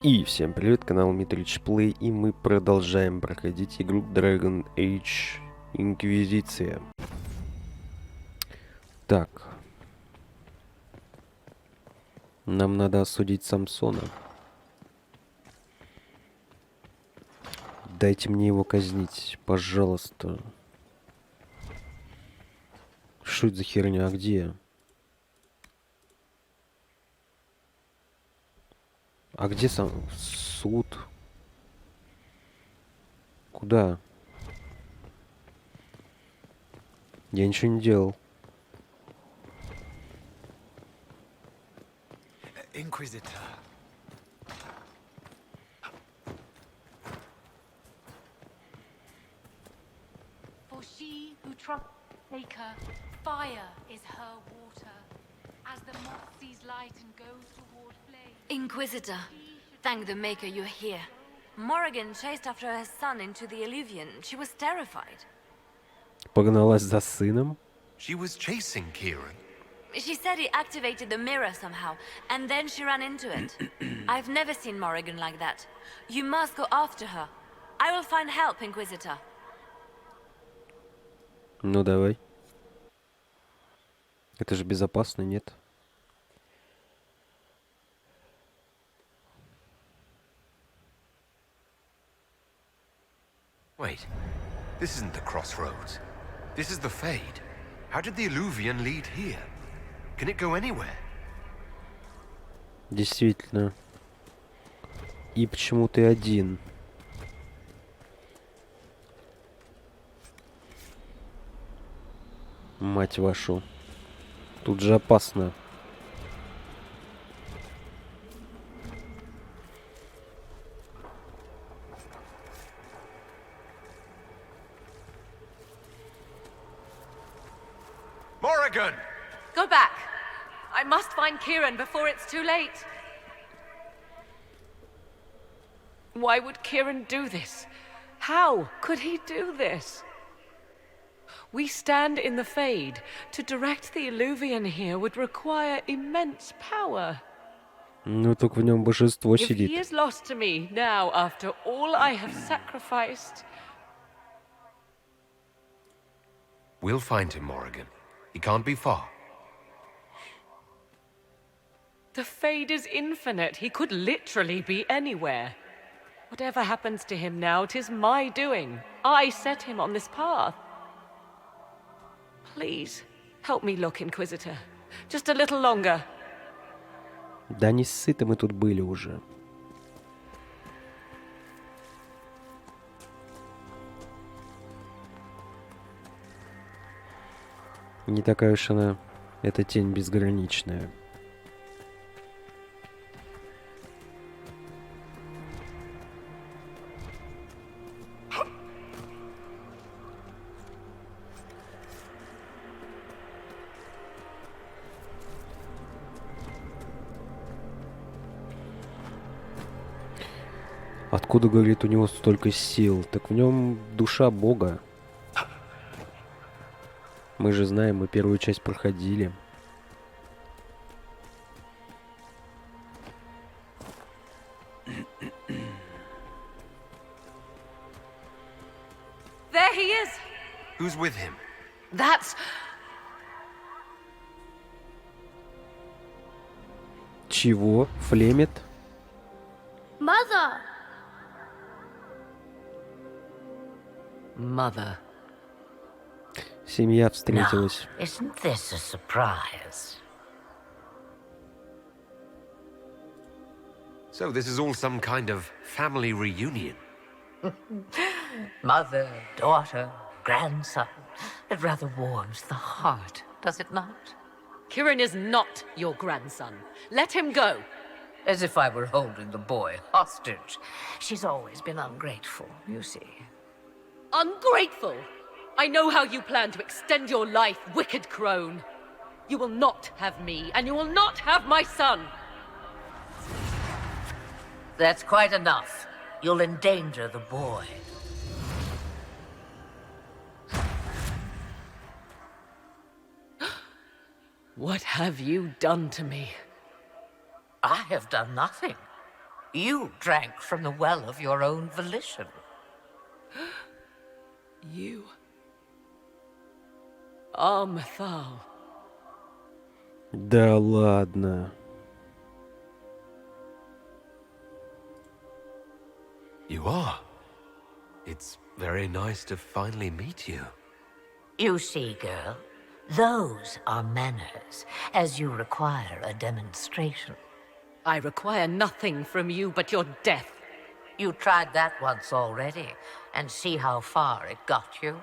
И всем привет, канал MitrichPlay, и мы продолжаем проходить игру Dragon Age Inquisition. Так. Нам надо осудить Самсона. Дайте мне его казнить, пожалуйста. Что это за херня? А где? А где сам суд? Куда? Я ничего не делал. Inquisitor. For she who trusts Maker, fire is her water. As the moth sees light and goes toward flame. Inquisitor, thank the Maker you're here. Morrigan chased after her son into the Illuvian. She was terrified. Погналась за сыном? She was chasing Kieran. She said he activated the mirror somehow, and then she ran into it. I've never seen Morrigan like that. You must go after her. I will find help, Inquisitor. Ну давай. Это же безопасно, нет? Wait, this isn't the crossroads. This is the Fade. How did the Illuvian lead here? Can it go anywhere? Действительно. И почему ты один? Мать вашу. Тут же опасно. Morrigan! Go back. I must find Kieran before it's too late. Why would Kieran do this? How could he do this? We stand in the Fade. To direct the Illuvian here would require immense power. Ну, только в нем божество If he сидит. is lost to me now after all I have sacrificed, We'll find him, Morrigan. He can't be far. the Fade is infinite. He could literally be anywhere. Whatever happens to him now, 'tis my doing. I set him on this path. Please, help me look, Inquisitor. Just a little longer. Да не сыты мы тут были уже. Не такая уж она, эта тень безграничная. Откуда, говорит, у него столько сил? Так в нем душа Бога. Мы же знаем, мы первую часть проходили. There he is! Who's with him? That's... Чего? Флемет? Mother! Mother. Семья встретилась. Isn't this a surprise? So this is all some kind of family reunion. Mother, daughter, grandson. It rather warms the heart, does it not? Kieran is not your grandson. Let him go. As if I were holding the boy hostage. She's always been ungrateful, you see. Ungrateful! I know how you plan to extend your life, wicked crone. You will not have me, and you will not have my son. That's quite enough. You'll endanger the boy. What have you done to me? I have done nothing. You drank from the well of your own volition. You are Mythal. Да ладно. You are. It's very nice to finally meet you. You see, girl, those are manners, as you require a demonstration. I require nothing from you but your death. You tried that once already, and see how far it got you?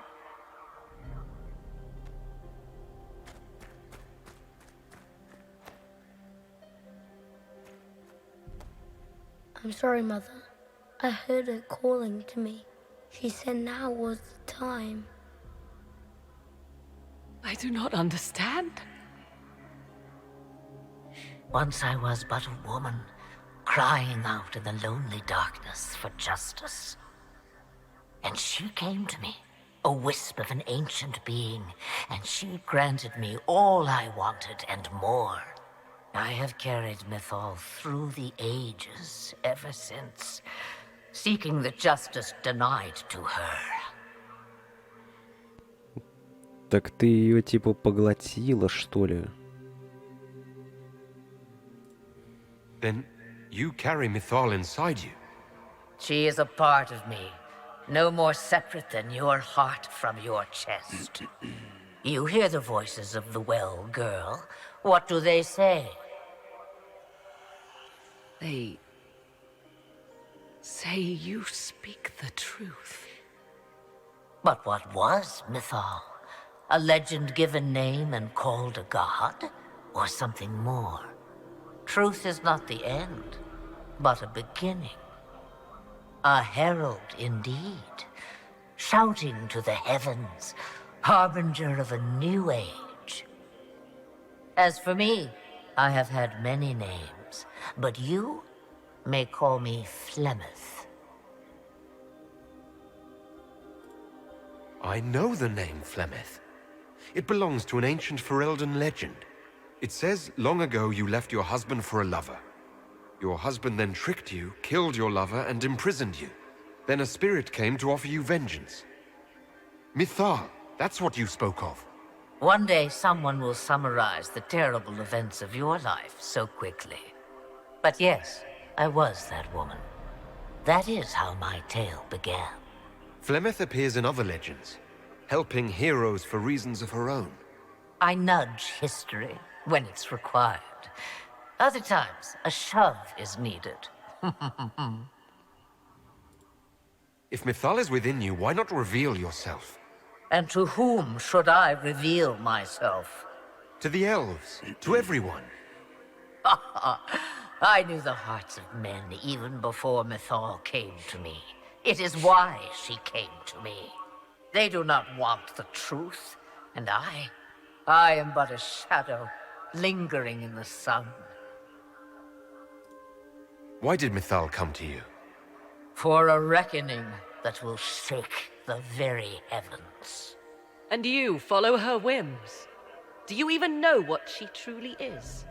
I'm sorry, Mother. I heard her calling to me. She said now was the time. I do not understand. Once I was but a woman, crying out in the lonely darkness for justice. And she came to me, a wisp of an ancient being, and she granted me all I wanted and more. I have carried Mythal through the ages ever since, seeking the justice denied to her. Так ты ее типа поглотила, что ли? Then you carry Mythal inside you. She is a part of me, no more separate than your heart from your chest. You hear the voices of the well, girl. What do they say? They say you speak the truth. But what was Mythal? A legend given name and called a god? Or something more? Truth is not the end, but a beginning. A herald indeed, shouting to the heavens, harbinger of a new age. As for me, I have had many names, but you may call me Flemeth. I know the name Flemeth. It belongs to an ancient Ferelden legend. It says long ago you left your husband for a lover. Your husband then tricked you, killed your lover, and imprisoned you. Then a spirit came to offer you vengeance. Mythal, that's what you spoke of. One day someone will summarize the terrible events of your life so quickly. But yes, I was that woman. That is how my tale began. Flemeth appears in other legends, helping heroes for reasons of her own. I nudge history when it's required. Other times, a shove is needed. If Mythal is within you, why not reveal yourself? And to whom should I reveal myself? To the elves, to everyone. I knew the hearts of men even before Mythal came to me. It is why she came to me. They do not want the truth, and I am but a shadow lingering in the sun. Why did Mythal come to you? For a reckoning that will shake the very heavens. And you follow her whims. Do you even know what she truly is?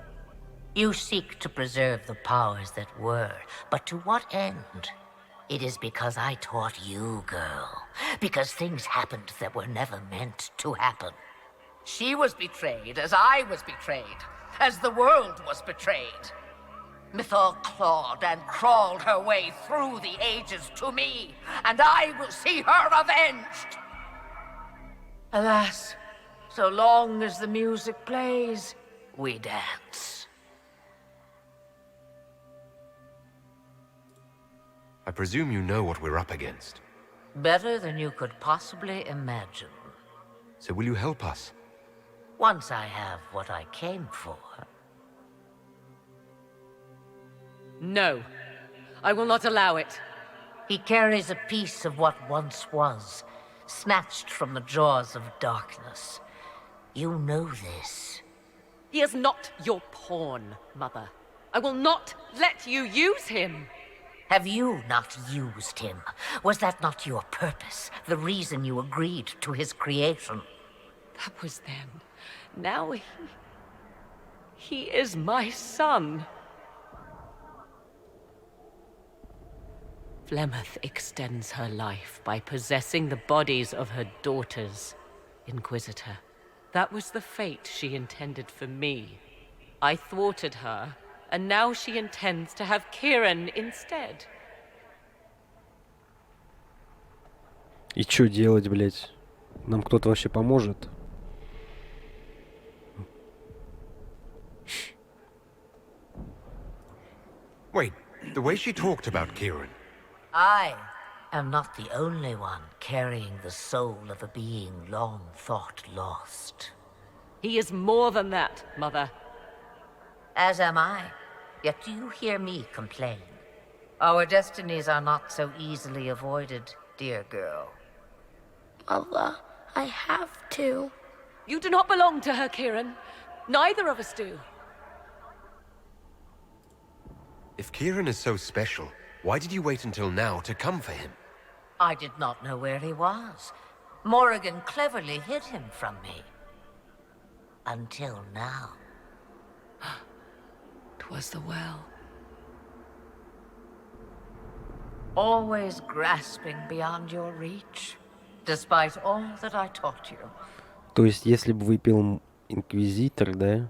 You seek to preserve the powers that were, but to what end? It is because I taught you, girl. Because things happened that were never meant to happen. She was betrayed as I was betrayed, as the world was betrayed. Mythal clawed and crawled her way through the ages to me, and I will see her avenged! Alas, so long as the music plays, we dance. I presume you know what we're up against. Better than you could possibly imagine. So will you help us? Once I have what I came for. No. I will not allow it. He carries a piece of what once was, snatched from the jaws of darkness. You know this. He is not your pawn, Mother. I will not let you use him. Have you not used him? Was that not your purpose, the reason you agreed to his creation? That was then. Now he is my son. Flemeth extends her life by possessing the bodies of her daughters, Inquisitor. That was the fate she intended for me. I thwarted her, and now she intends to have Kieran instead. И чё делать, блядь? Нам кто-то вообще поможет? Wait, the way she talked about Kieran. I am not the only one carrying the soul of a being long thought lost. He is more than that, Mother. As am I. Yet do you hear me complain? Our destinies are not so easily avoided, dear girl. Mother, I have to. You do not belong to her, Kieran. Neither of us do. If Kieran is so special, why did you wait until now to come for him? I did not know where he was. Morrigan cleverly hid him from me. Until now. 'Twas the well. Always grasping beyond your reach, despite all that I taught you. То есть, если бы выпил Инквизитор, да?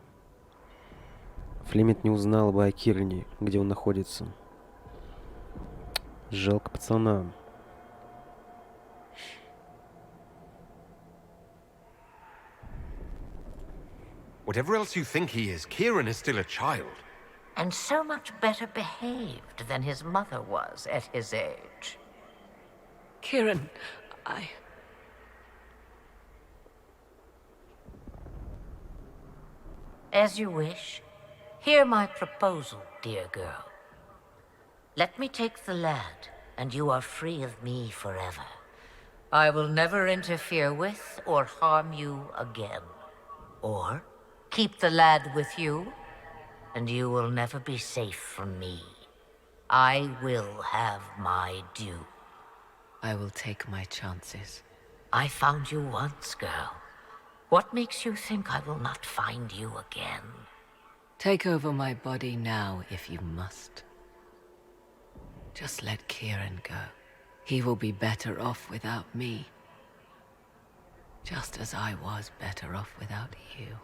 Флемет не узнал бы о Киране, где он находится. Жалко пацана. Whatever else you think he is, Kieran is still a child. And so much better behaved than his mother was at his age. Kieran, As you wish. Hear my proposal, dear girl. Let me take the lad, and you are free of me forever. I will never interfere with or harm you again. Or keep the lad with you, and you will never be safe from me. I will have my due. I will take my chances. I found you once, girl. What makes you think I will not find you again? Take over my body now, if you must. Just let Kieran go. He will be better off without me. Just as I was better off without you.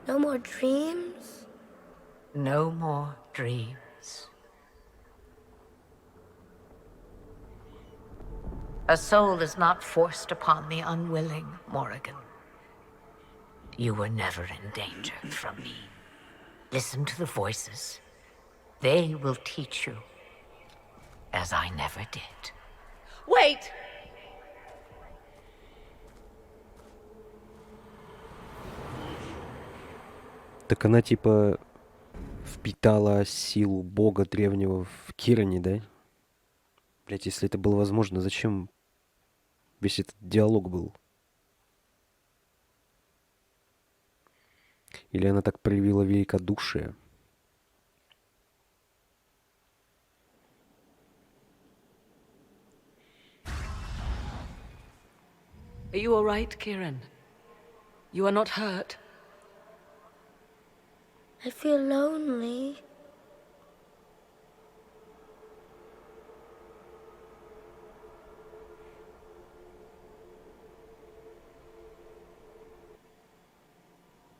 No more dreams? No more dreams. A soul is not forced upon the unwilling, Morrigan. You were never in danger from me. Listen to the voices. They will teach you, as I never did. Wait! Так она типа впитала силу бога древнего в Киране, да? Блять, если это было возможно, зачем весь этот диалог был? Или она так проявила великодушие? Are you all right, Kieran? You are not hurt? I feel lonely.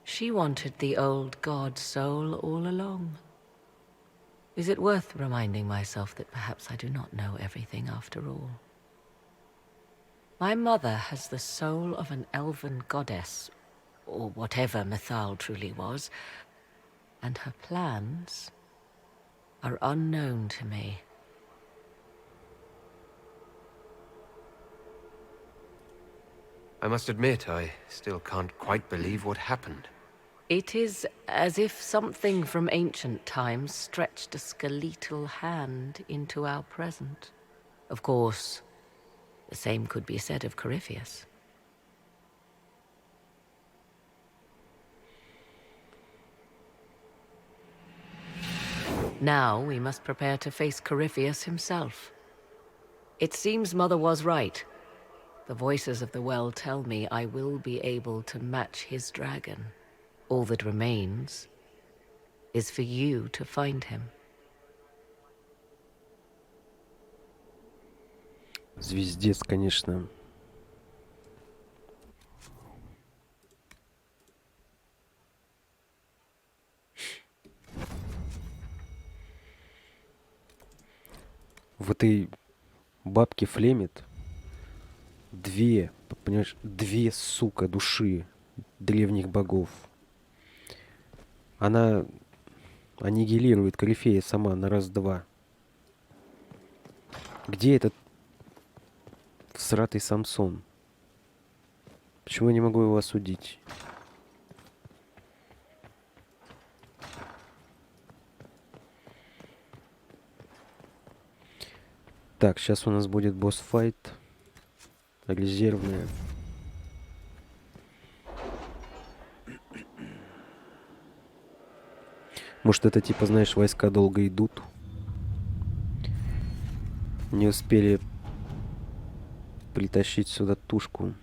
She wanted the old god soul all along. Is it worth reminding myself that perhaps I do not know everything after all? My mother has the soul of an elven goddess, or whatever Mythal truly was, and her plans are unknown to me. I must admit, I still can't quite believe what happened. It is as if something from ancient times stretched a skeletal hand into our present. Of course, the same could be said of Corypheus. Now we must prepare to face Corypheus himself. It seems Mother was right. The voices of the well tell me I will be able to match his dragon. All that remains is for you to find him. Звездец, конечно. В этой бабке Флемит понимаешь, две, сука, души древних богов. Она аннигилирует Корифея сама на раз-два. Где этот всратый Самсон? Почему я не могу его осудить? Так, сейчас у нас будет босс-файт. Резервная. Может, это типа, знаешь, войска долго идут. Не успели притащить сюда тушку.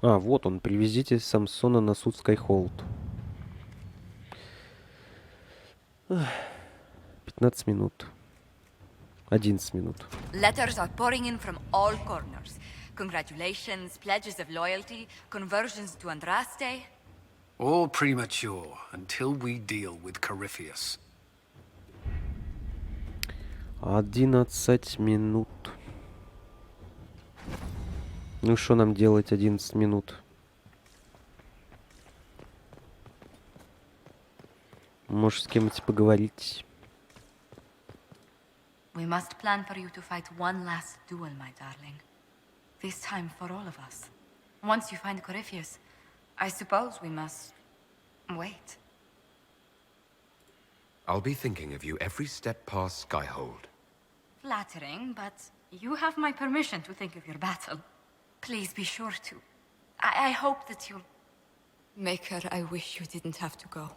А, вот он. Привезите Самсона на суд Скайхолд. 15 минут. 11 минут. Letters are pouring in from all corners. Congratulations, pledges of loyalty, conversions to Andraste. All premature until we deal with Corypheus. 11 минут. Ну что нам делать 11 минут? Может, с кем-нибудь поговорить? We must plan for you to fight one last duel, my darling. This time for all of us. Once you find Corypheus, I suppose we must wait. I'll be thinking of you every step past Skyhold. Flattering, but you have my permission to think of your battle. Please be sure to. I hope that you'll... Maker, I wish you didn't have to go.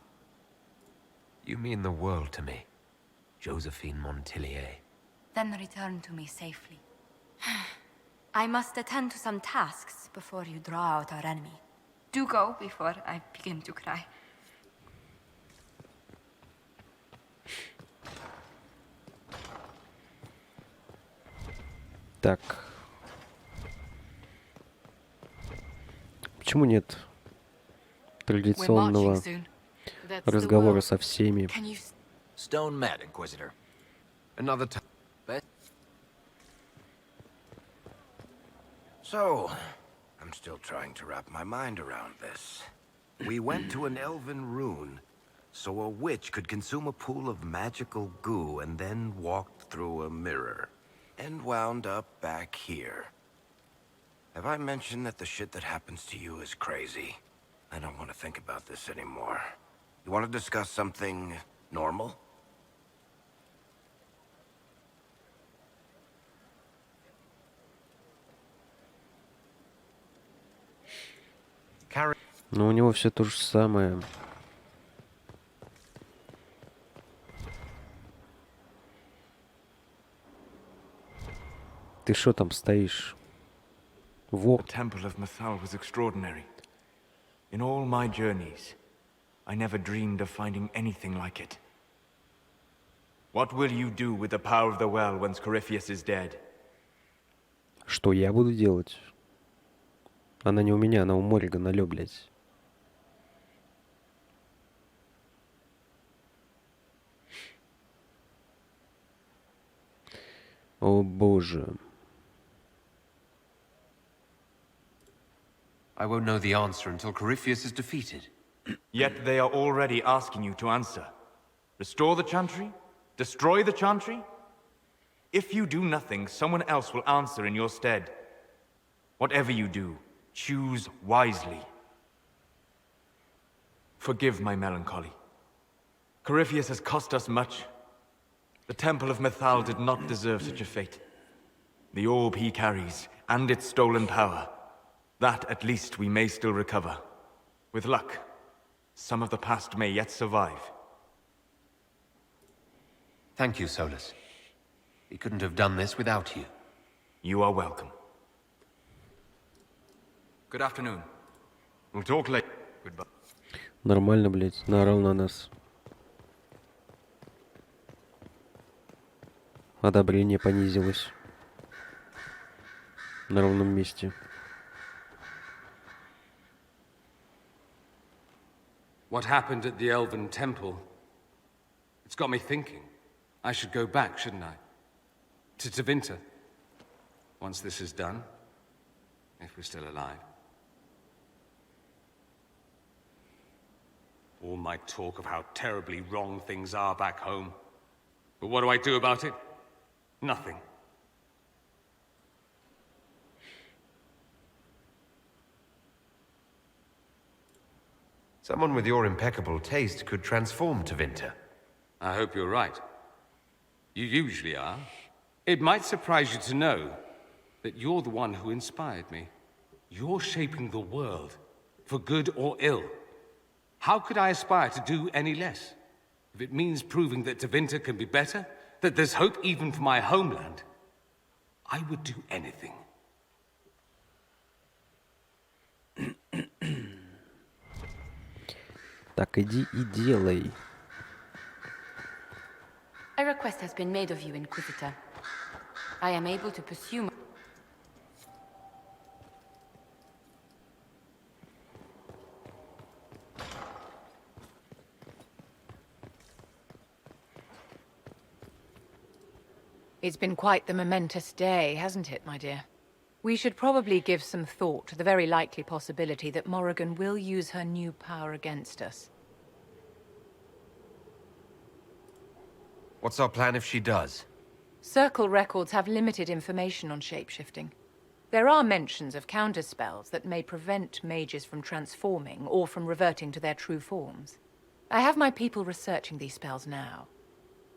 You mean the world to me, Josephine Montillier. Then return to me safely. I must attend to some tasks before you draw out our enemy. Do go before I begin to cry. Так. Почему нет традиционного разговора со всеми? Stone mad, Inquisitor. Another time. So, I'm still trying to wrap my mind around this. We went to an elven rune, so a witch could consume a pool of magical goo and then walked through a mirror, and wound up back here. Have I mentioned that the shit that happens to you is crazy? I don't want to think about this anymore. You want to discuss something normal? Но у него все то же самое. Ты что там стоишь? The temple of Mythal was extraordinary. In all my journeys, I never dreamed of finding anything like it. What will you do with the power of the well once Corypheus is dead? Что я буду делать? Она не у меня, она у Морригана, алё, блядь. О боже. I won't know the answer until Corypheus is defeated. Yet they are already asking you to answer. Restore the Chantry? Destroy the Chantry? If you do nothing, someone else will answer in your stead. Whatever you do, choose wisely. Forgive my melancholy. Corypheus has cost us much. The Temple of Mythal did not deserve such a fate. The orb he carries, and its stolen power, that at least we may still recover. With luck, some of the past may yet survive. Thank you, Solus. We couldn't have done this without you. You are welcome. Good afternoon. We'll talk later. Goodbye. Нормально, блядь, наорал на нас. Одобрение понизилось. На ровном месте. What happened at the Elven Temple? It's got me thinking. I should go back, shouldn't I? To Tevinter. Once this is done. If we're still alive. All my talk of how terribly wrong things are back home. But what do I do about it? Nothing. Someone with your impeccable taste could transform Tevinter. I hope you're right. You usually are. It might surprise you to know that you're the one who inspired me. You're shaping the world, for good or ill. How could I aspire to do any less? If it means proving that Tevinter can be better, that there's hope even for my homeland, I would do anything. Так иди и делай. A request has been made of you, Inquisitor. I am able to pursue... It's been quite the momentous day, hasn't it, my dear? We should probably give some thought to the very likely possibility that Morrigan will use her new power against us. What's our plan if she does? Circle records have limited information on shapeshifting. There are mentions of counterspells that may prevent mages from transforming or from reverting to their true forms. I have my people researching these spells now.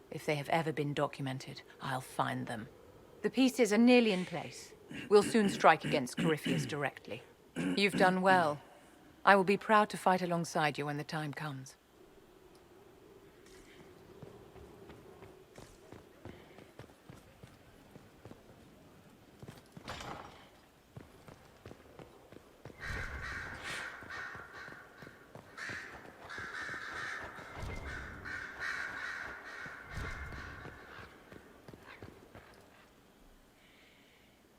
If they have ever been documented, I'll find them. The pieces are nearly in place. We'll soon strike against Corypheus directly. You've done well. I will be proud to fight alongside you when the time comes.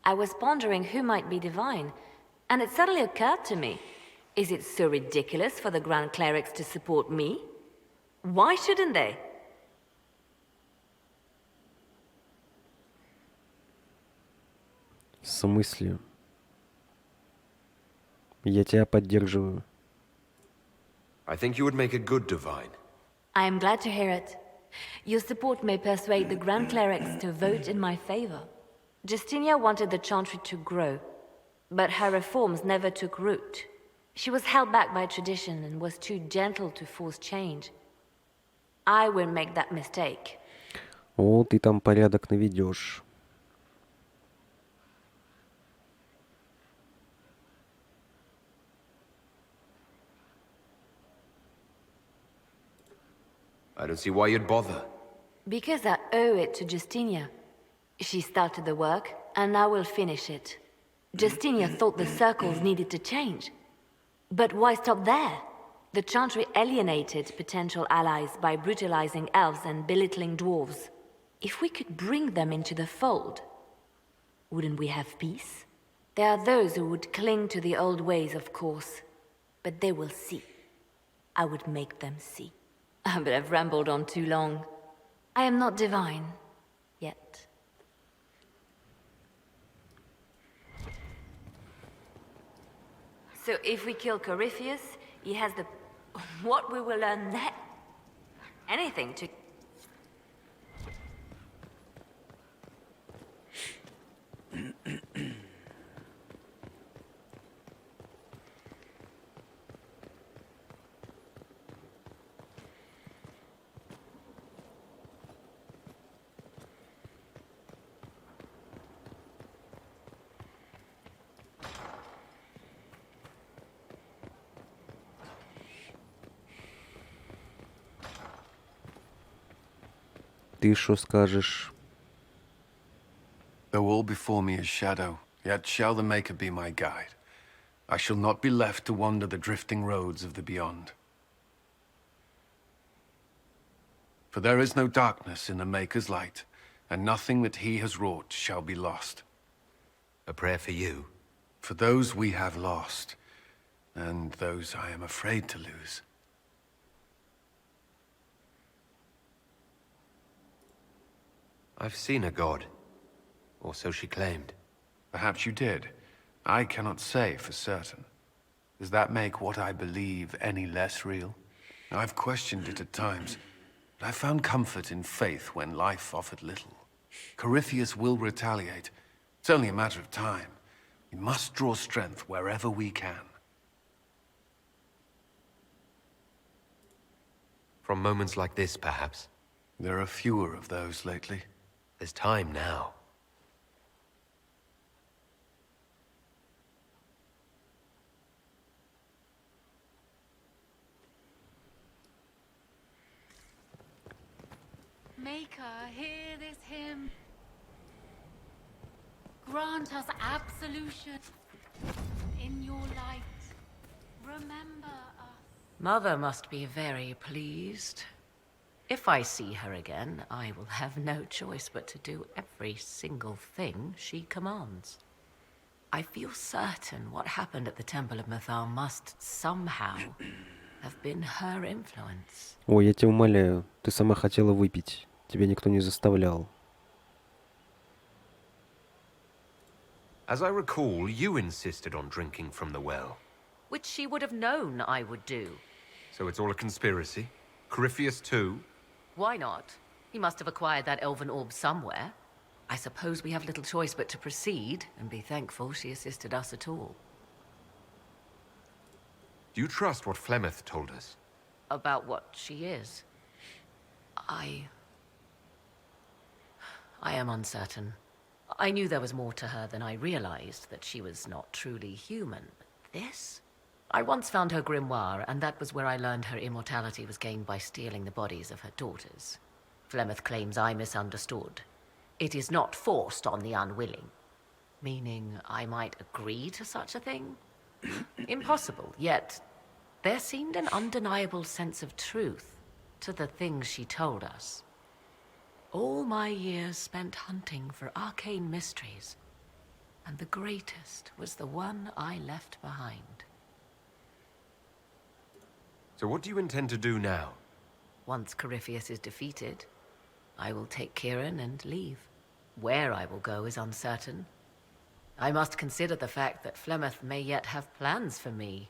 I was pondering who might be divine, and it suddenly occurred to me. Is it so ridiculous for the Grand Clerics to support me? Why shouldn't they? В смысле? Я тебя поддерживаю. I think you would make a good divine. I am glad to hear it. Your support may persuade the Grand Clerics to vote in my favor. Justinia wanted the Chantry to grow, but her reforms never took root. She was held back by tradition and was too gentle to force change. I won't make that mistake. О, ты там порядок наведешь. I don't see why you'd bother. Because I owe it to Justinia. She started the work, and I will finish it. Justinia thought the circles needed to change. But why stop there? The Chantry alienated potential allies by brutalizing elves and belittling dwarves. If we could bring them into the fold, wouldn't we have peace? There are those who would cling to the old ways, of course. But they will see. I would make them see. But I've rambled on too long. I am not divine. Yet. So if we kill Corypheus, he has the... What we will learn next? Anything to... Ты что скажешь? Though all before me is shadow, yet shall the Maker be my guide. I shall not be left to wander the drifting roads of the beyond. For there is no darkness in the Maker's light, and nothing that he has wrought shall be lost. A prayer for you? For those we have lost, and those I am afraid to lose. I've seen a god. Or so she claimed. Perhaps you did. I cannot say for certain. Does that make what I believe any less real? I've questioned it at times, but I found comfort in faith when life offered little. Corypheus will retaliate. It's only a matter of time. We must draw strength wherever we can. From moments like this, perhaps. There are fewer of those lately. There's time now. Maker, hear this hymn. Grant us absolution in your light. Remember us. Mother must be very pleased. If I see her again, I will have no choice but to do every single thing she commands. I feel certain what happened at the Temple of Mythal must somehow have been her influence. Ой, я тебя умоляю, ты сама хотела выпить. Тебя никто не заставлял. As I recall, you insisted on drinking from the well. Which she would have known I would do. So it's all a conspiracy? Corypheus too? Why not? He must have acquired that elven orb somewhere. I suppose we have little choice but to proceed and be thankful she assisted us at all. Do you trust what Flemeth told us? About what she is? I am uncertain. I knew there was more to her than I realized, that she was not truly human. But this? I once found her grimoire, and that was where I learned her immortality was gained by stealing the bodies of her daughters. Flemeth claims I misunderstood. It is not forced on the unwilling. Meaning I might agree to such a thing? Impossible, yet there seemed an undeniable sense of truth to the things she told us. All my years spent hunting for arcane mysteries, and the greatest was the one I left behind. So what do you intend to do now? Once Corypheus is defeated, I will take Kieran and leave. Where I will go is uncertain. I must consider the fact that Flemeth may yet have plans for me.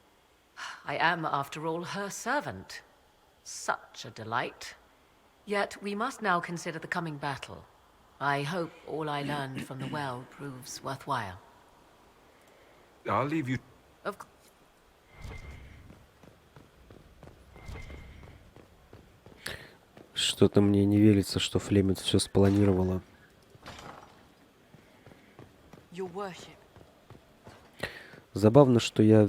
I am, after all, her servant. Such a delight. Yet we must now consider the coming battle. I hope all I learned from the well proves worthwhile. I'll leave you... Of course. Что-то мне не верится, что Флемет все спланировала. Your worship. Забавно, что я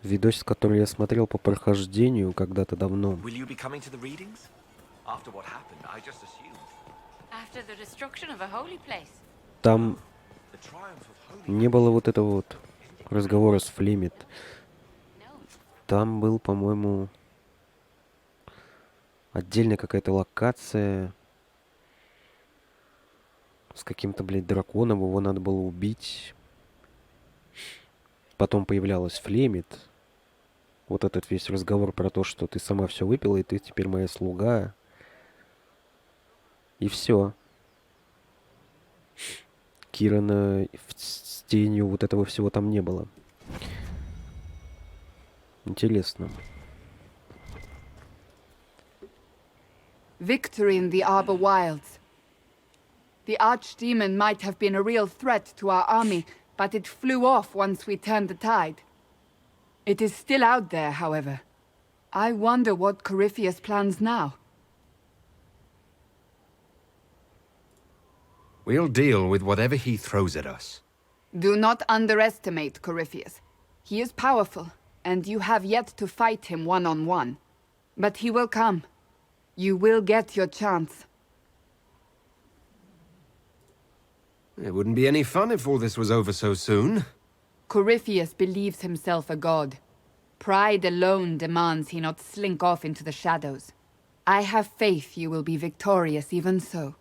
видос, который я смотрел по прохождению когда-то давно. Will you be coming to the readings? After what happened, I just assumed. After the destruction of a holy place. Там не было вот этого вот разговора с Флемет. Там был, по-моему, отдельная какая-то локация с каким-то, блядь, драконом. Его надо было убить. Потом появлялась Флемет. Вот этот весь разговор про то, что ты сама все выпила, и ты теперь моя слуга. И все. Кирана с тенью вот этого всего там не было. Интересно. Victory in the Arbor Wilds. The archdemon might have been a real threat to our army, but it flew off once we turned the tide. It is still out there, however. I wonder what Corypheus plans now. We'll deal with whatever he throws at us. Do not underestimate Corypheus. He is powerful, and you have yet to fight him one-on-one. But he will come. You will get your chance. It wouldn't be any fun if all this was over so soon. Corypheus believes himself a god. Pride alone demands he not slink off into the shadows. I have faith you will be victorious even so.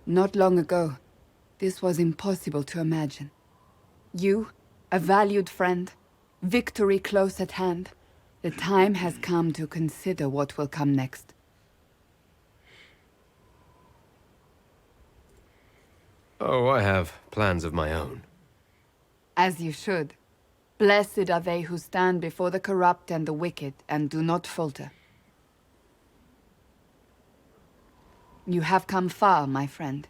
Not long ago, this was impossible to imagine. You, a valued friend, victory close at hand. The time has come to consider what will come next. Oh, I have plans of my own. As you should. Blessed are they who stand before the corrupt and the wicked, and do not falter. You have come far, my friend.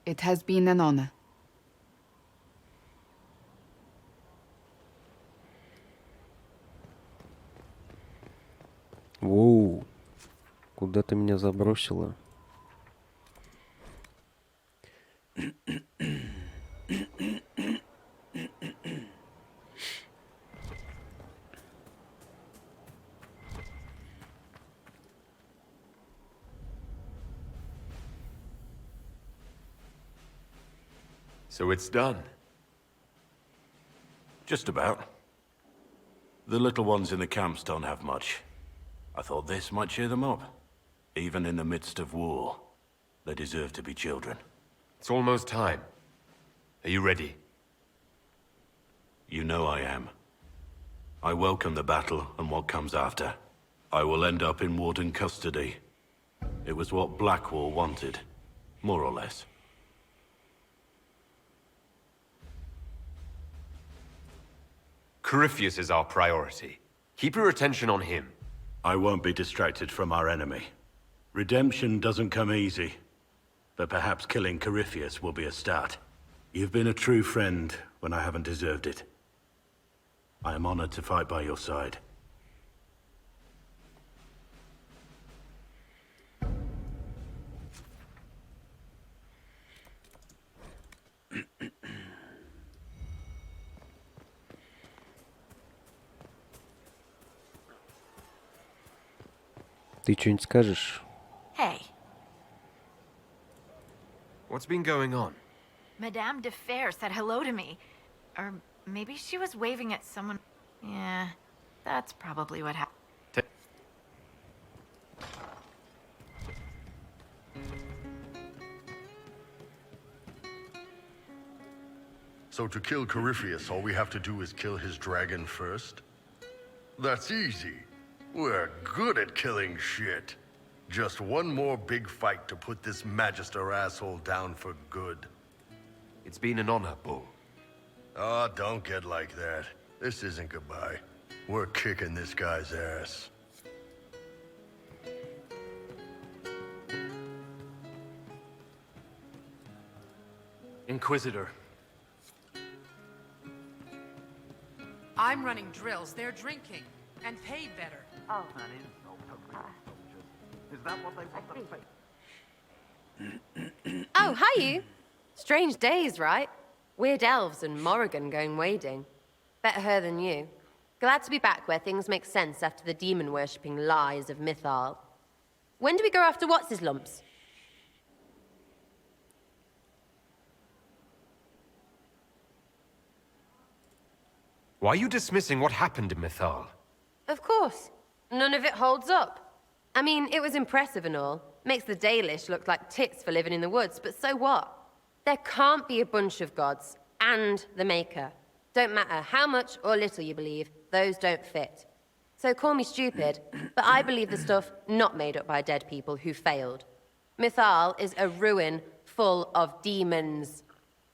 It has been an honor. Воу, куда ты меня забросила? So it's done. Just about. The little ones in the camps don't have much. I thought this might cheer them up. Even in the midst of war, they deserve to be children. It's almost time. Are you ready? You know I am. I welcome the battle and what comes after. I will end up in warden custody. It was what Blackwall wanted, more or less. Corypheus is our priority. Keep your attention on him. I won't be distracted from our enemy. Redemption doesn't come easy, but perhaps killing Corypheus will be a start. You've been a true friend when I haven't deserved it. I am honored to fight by your side. Ты что-нибудь скажешь? Hey, What's been going on? Madame de Fer said hello to me. Or maybe she was waving at someone. Yeah, that's probably what happened. So to kill Corypheus, all we have to do is kill his dragon first? That's easy. We're good at killing shit. Just one more big fight to put this Magister asshole down for good. It's been an honor, Bull. Oh, don't get like that. This isn't goodbye. We're kicking this guy's ass. Inquisitor. I'm running drills. They're drinking. And paid better. Oh, an insult to real soldiers. Is that what they want to say? Oh, hi you. Strange days, right? Weird elves and Morrigan going wading. Better her than you. Glad to be back where things make sense after the demon-worshipping lies of Mythal. When do we go after what's-his-lumps? Why are you dismissing what happened in Mythal? Of course. None of it holds up. I mean, it was impressive and all. Makes the Dalish look like tits for living in the woods, but so what? There can't be a bunch of gods and the Maker. Don't matter how much or little you believe, those don't fit. So call me stupid, but I believe the stuff not made up by dead people who failed. Mythal is a ruin full of demons.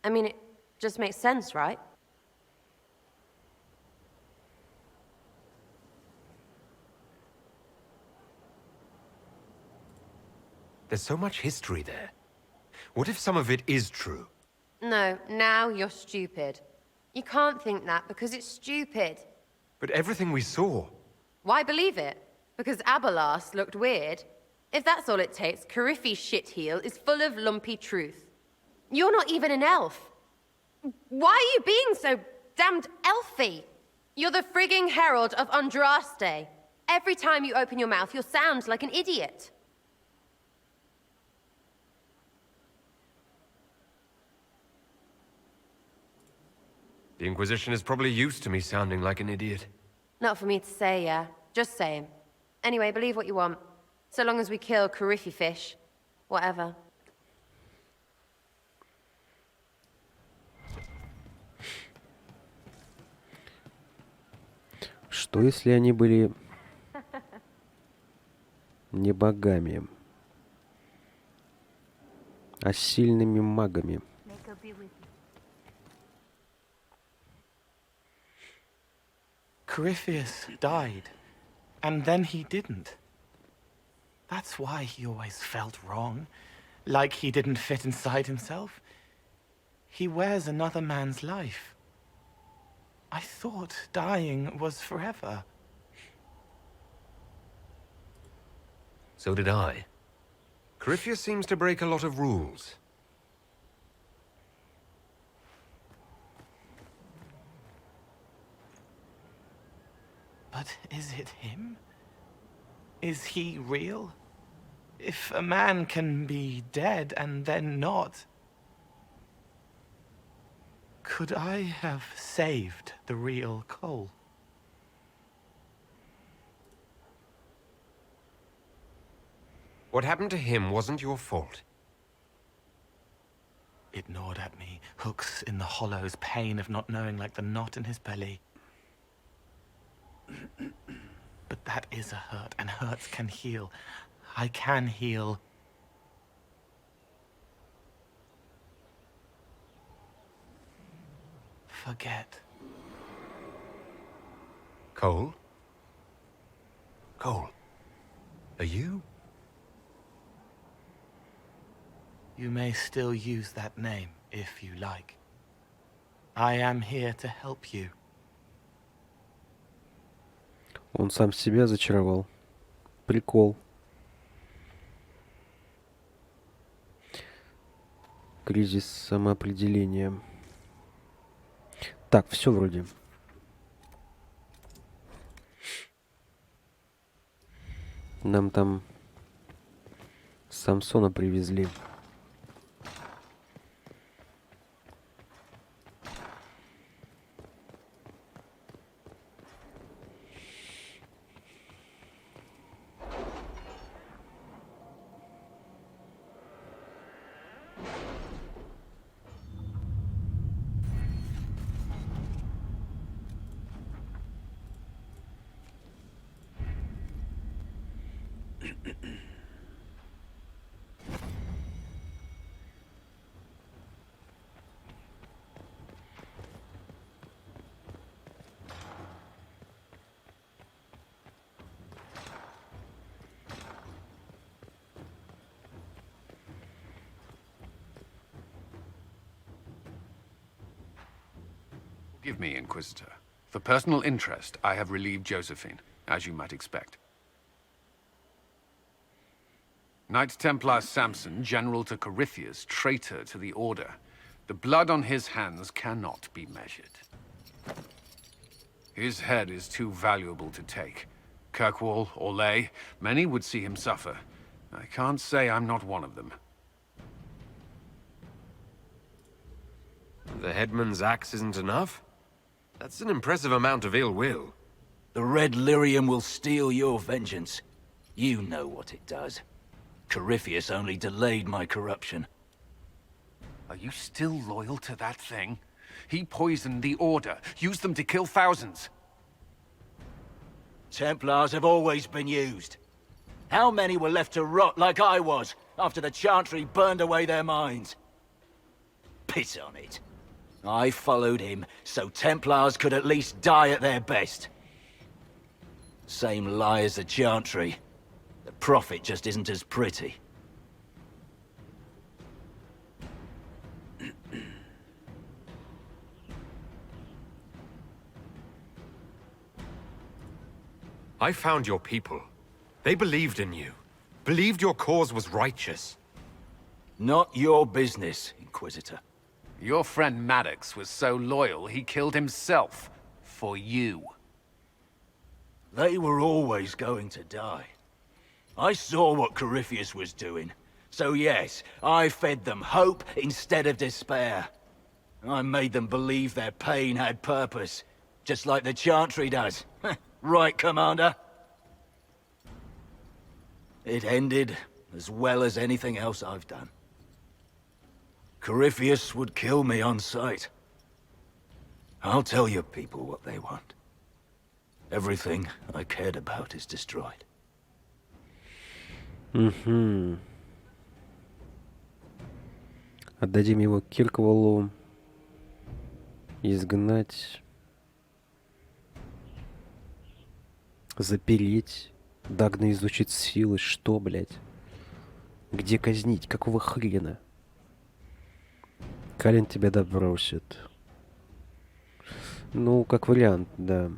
I mean, it just makes sense, right? There's so much history there. What if some of it is true? No, now you're stupid. You can't think that because it's stupid. But everything we saw... Why believe it? Because Abelas looked weird? If that's all it takes, Coryphe's shitheel is full of lumpy truth. You're not even an elf. Why are you being so damned elfy? You're the frigging herald of Andraste. Every time you open your mouth, you'll sound like an idiot. The Inquisition is probably used to me sounding like an idiot. Not for me to say, yeah. Just saying. Anyway, believe what you want. So long as we kill Cariffi fish. Whatever. Что если они были не богами, а сильными магами? Corypheus died, and then he didn't. That's why he always felt wrong, like he didn't fit inside himself. He wears another man's life. I thought dying was forever. So did I. Corypheus seems to break a lot of rules. But is it him? Is he real? If a man can be dead and then not, could I have saved the real Cole? What happened to him wasn't your fault. It gnawed at me, hooks in the hollows, pain of not knowing like the knot in his belly. But that is a hurt, and hurts can heal. I can heal. Forget. Cole? Cole, are you? You may still use that name, if you like. I am here to help you. Он сам себя зачаровал. Прикол. Кризис самоопределения. Так, все вроде. Нам там Самсона привезли. Forgive me, Inquisitor. For personal interest, I have relieved Josephine, as you might expect. Knight Templar Samson, general to Corypheus, traitor to the Order. The blood on his hands cannot be measured. His head is too valuable to take. Kirkwall, Orlais, many would see him suffer. I can't say I'm not one of them. The headman's axe isn't enough? That's an impressive amount of ill will. The Red Lyrium will steal your vengeance. You know what it does. Corypheus only delayed my corruption. Are you still loyal to that thing? He poisoned the Order, used them to kill thousands. Templars have always been used. How many were left to rot like I was, after the Chantry burned away their minds? Piss on it. I followed him, so Templars could at least die at their best. Same lie as the Chantry. The Prophet just isn't as pretty. I found your people. They believed in you. Believed your cause was righteous. Not your business, Inquisitor. Your friend Maddox was so loyal, he killed himself. for you. They were always going to die. I saw what Corypheus was doing. So yes, I fed them hope instead of despair. I made them believe their pain had purpose, just like the Chantry does. Right, Commander? It ended as well as anything else I've done. Corypheus would kill me on sight. I'll tell your people what they want. Everything I cared about is destroyed. Угу. Отдадим его Кирквалу. Изгнать. Запереть. Дагна изучит силы. Что, блядь? Где казнить? Какого хрена? Калин тебя допросит. Ну, как вариант, да.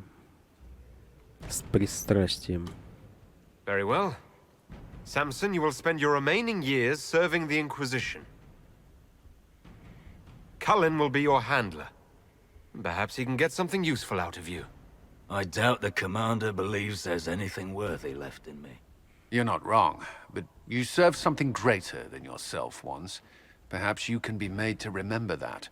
С пристрастием. Very well. Samson, you will spend your remaining years serving the Inquisition. Cullen will be your handler. Perhaps he can get something useful out of you. I doubt the Commander believes there's anything worthy left in me. You're not wrong, but you served something greater than yourself once. Perhaps you can be made to remember that.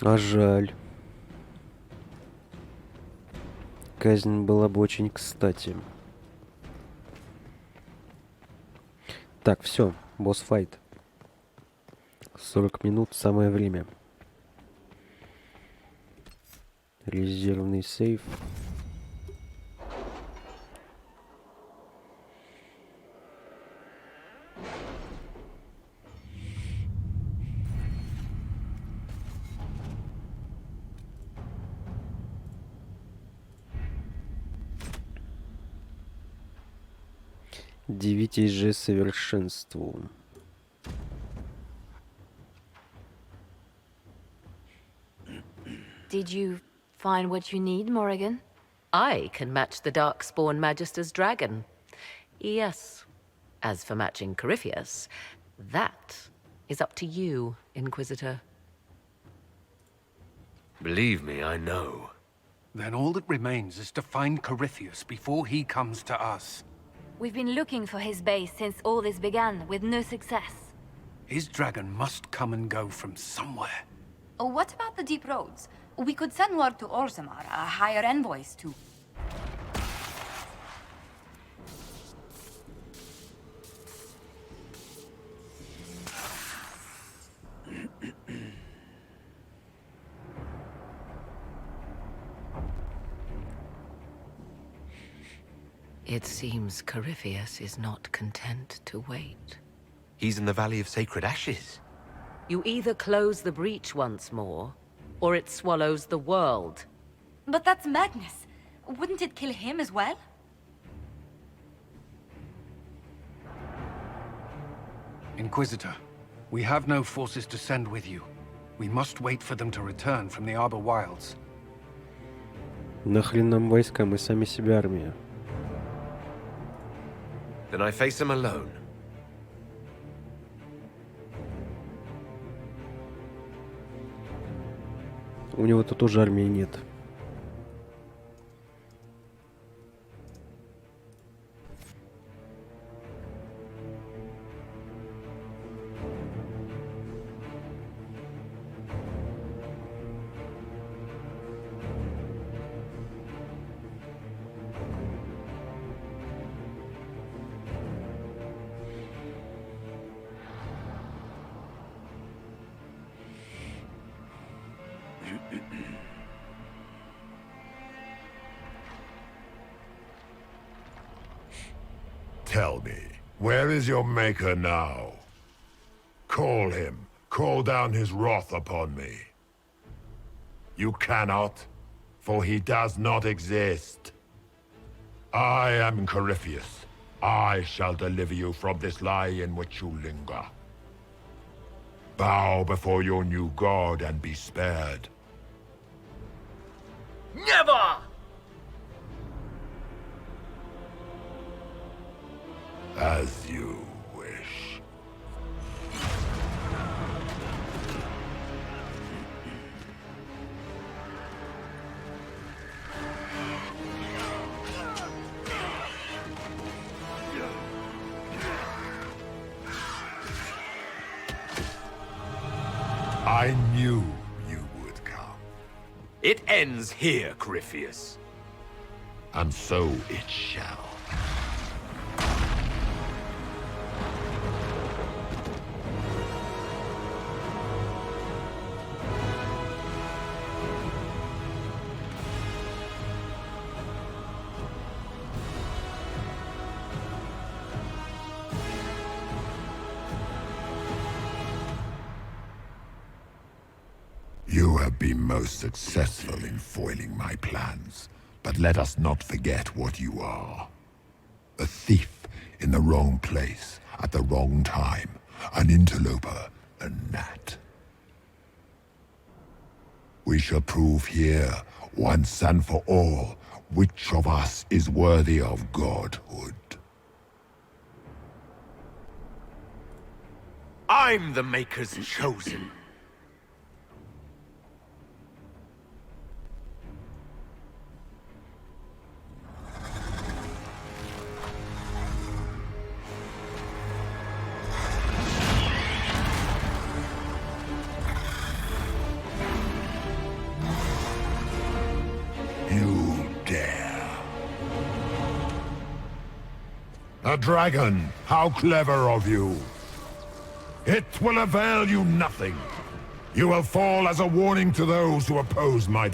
А жаль. Казнь была бы очень кстати. Так, все, босс-файт. 40 минут, самое время. Резервный сейф. Дивитесь же совершенству. Did you find what you need, Morrigan? I can match the Darkspawn Magister's dragon. Yes. As for matching Corypheus, that is up to you, Inquisitor. Believe me, I know. Then all that remains is to find Corypheus before he comes to us. We've been looking for his base since all this began, with no success. His dragon must come and go from somewhere. What about the deep roads? We could send word to Orzammar, hire envoys to... It seems Corypheus is not content to wait. He's in the Valley of Sacred Ashes. You either close the breach once more, or it swallows the world. But that's madness. Wouldn't it kill him as well? Inquisitor, we have no forces to send with you. We must wait for them to return from the Arbor Wilds. Нахрен нам войска, мы сами себе армия. Then I face him alone. У него тут тоже армии нет. Tell me, where is your maker now? Call him. Call down his wrath upon me. You cannot, for he does not exist. I am Corypheus. I shall deliver you from this lie in which you linger. Bow before your new god and be spared. Never! As you wish. I knew you would come. It ends here, Corypheus. And so it shall. You have been most successful in foiling my plans, but let us not forget what you are. A thief in the wrong place at the wrong time, an interloper, a gnat. We shall prove here, once and for all, which of us is worthy of godhood. I'm the Maker's chosen. A dragon! How clever of you! It will avail you nothing. You will fall as a warning to those who oppose my...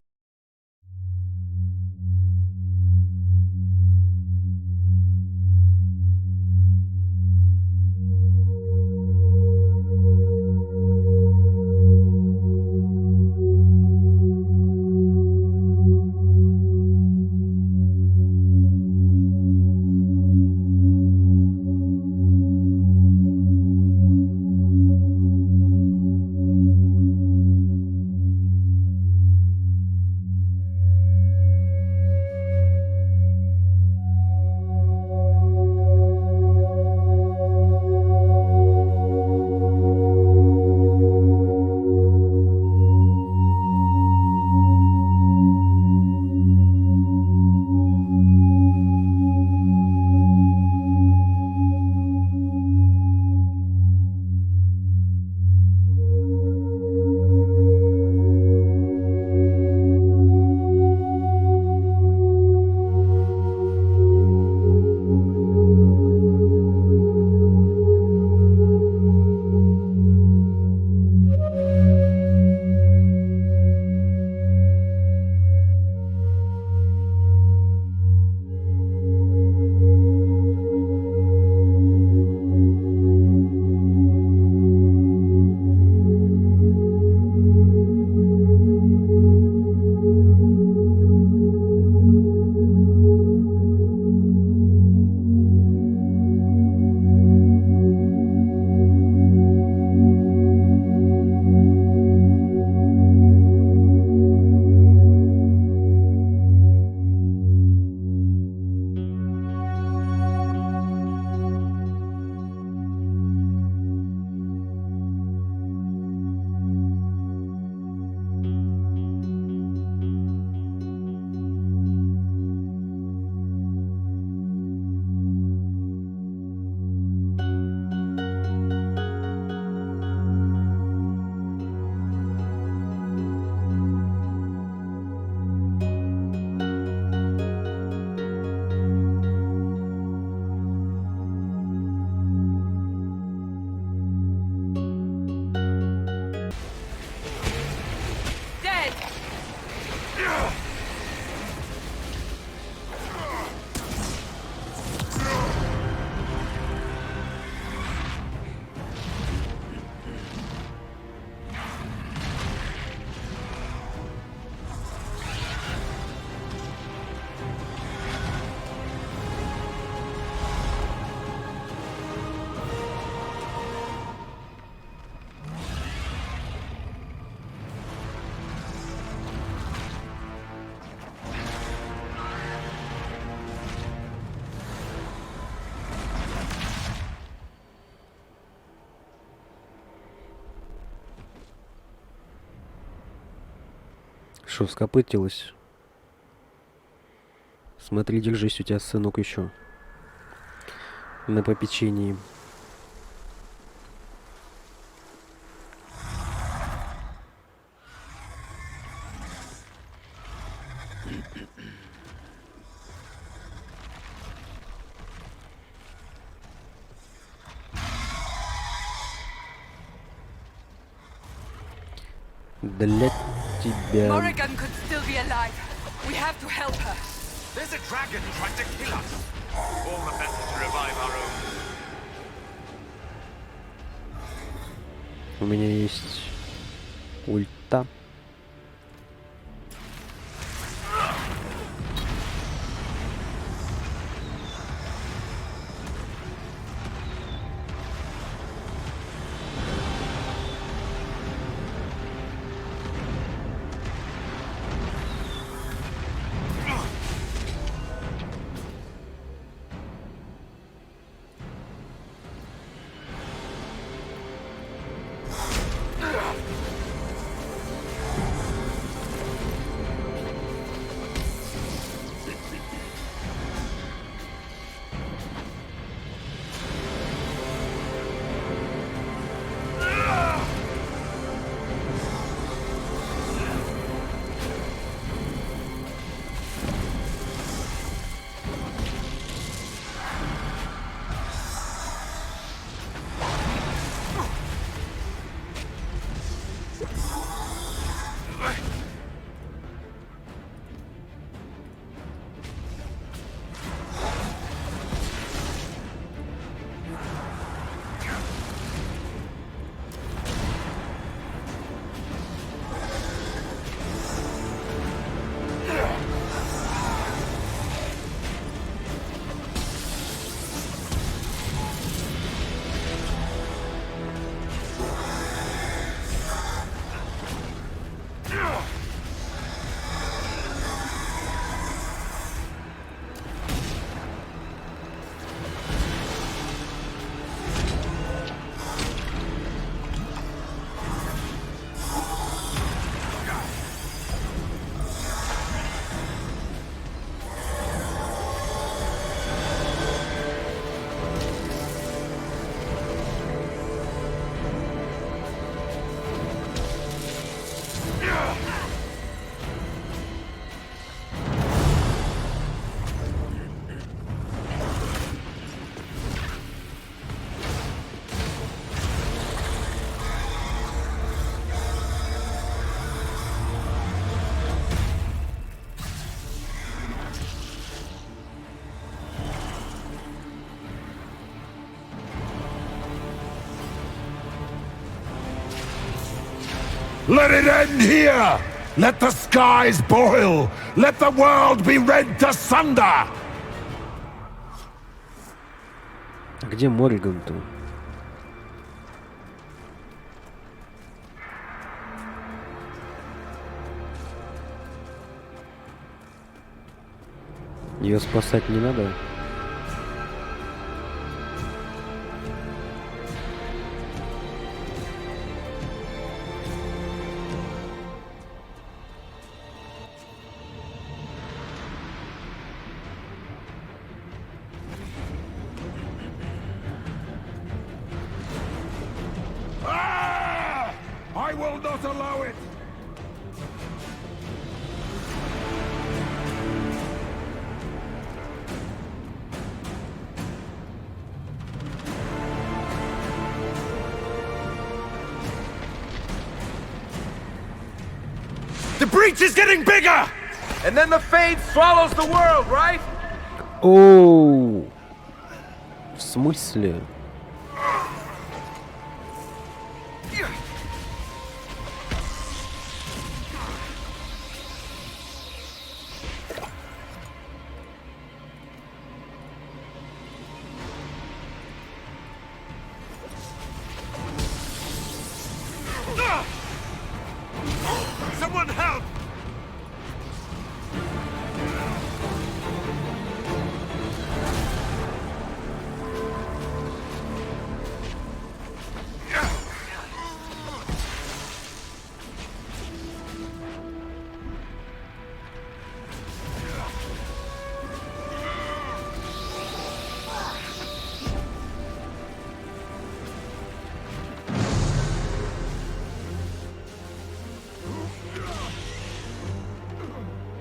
Что, скопытилась? Смотри, держись, у тебя сынок еще на попечении. Для тебя. Morrigan could still be alive. We have to help her. There's a dragon trying to kill us. All the better to revive our own. У меня есть ульта. Let it end here! Let the skies boil! Let the world be rent asunder! А где Морриган-то? Ее спасать не надо? I will not allow it! The breach is getting bigger! And then the fade swallows the world, right? Оу! В смысле? Someone help!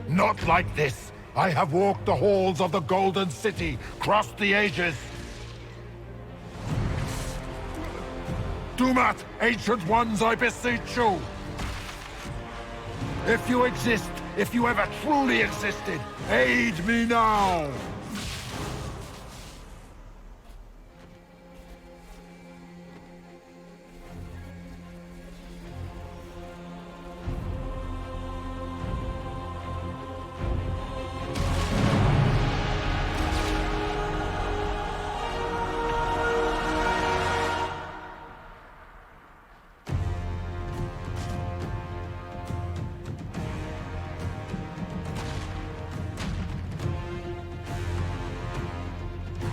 Not like this! I have walked the halls of the Golden City, crossed the ages. Do not, ancient ones, I beseech you! If you exist, if you ever truly existed, aid me now!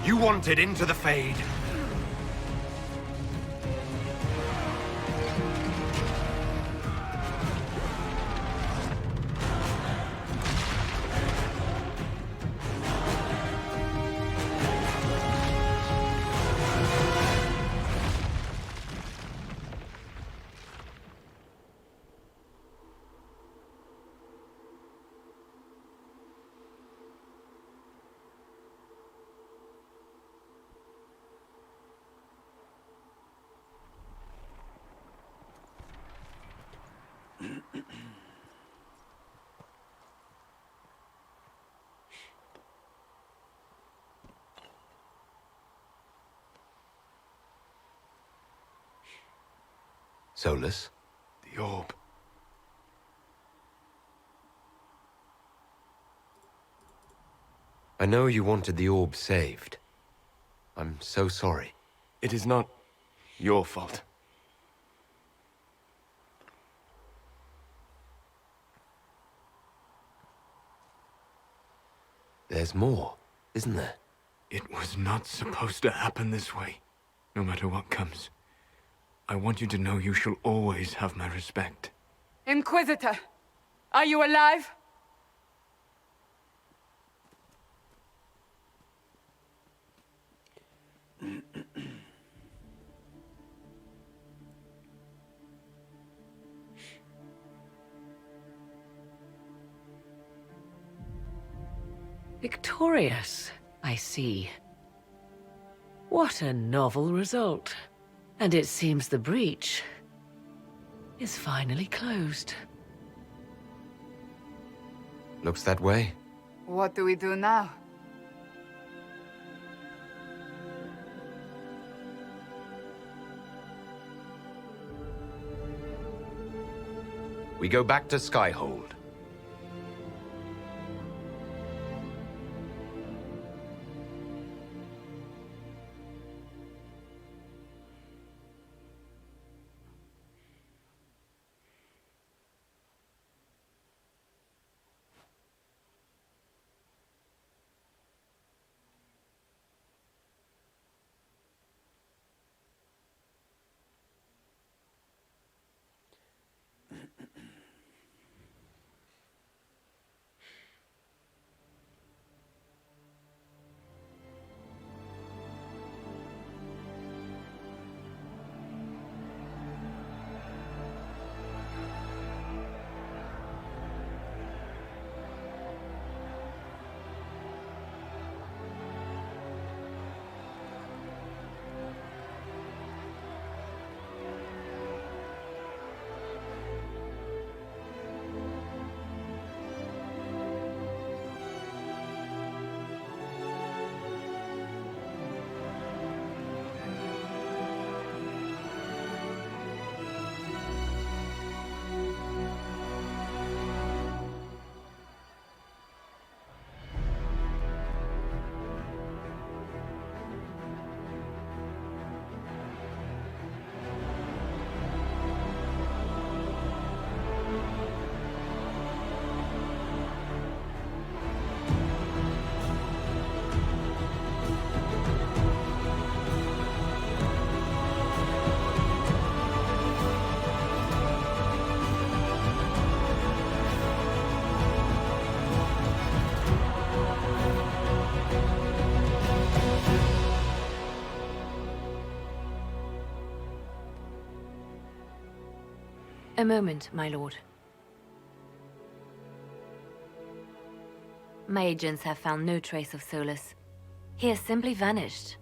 You wanted into the Fade. Solus? The orb. I know you wanted the orb saved. I'm so sorry. It is not your fault. There's more, isn't there? It was not supposed to happen this way, no matter what comes. I want you to know you shall always have my respect. Inquisitor, are you alive? Victorious, I see. What a novel result. And it seems the breach is finally closed. Looks that way. What do we do now? We go back to Skyhold. A moment, my lord. My agents have found no trace of Solus. He has simply vanished.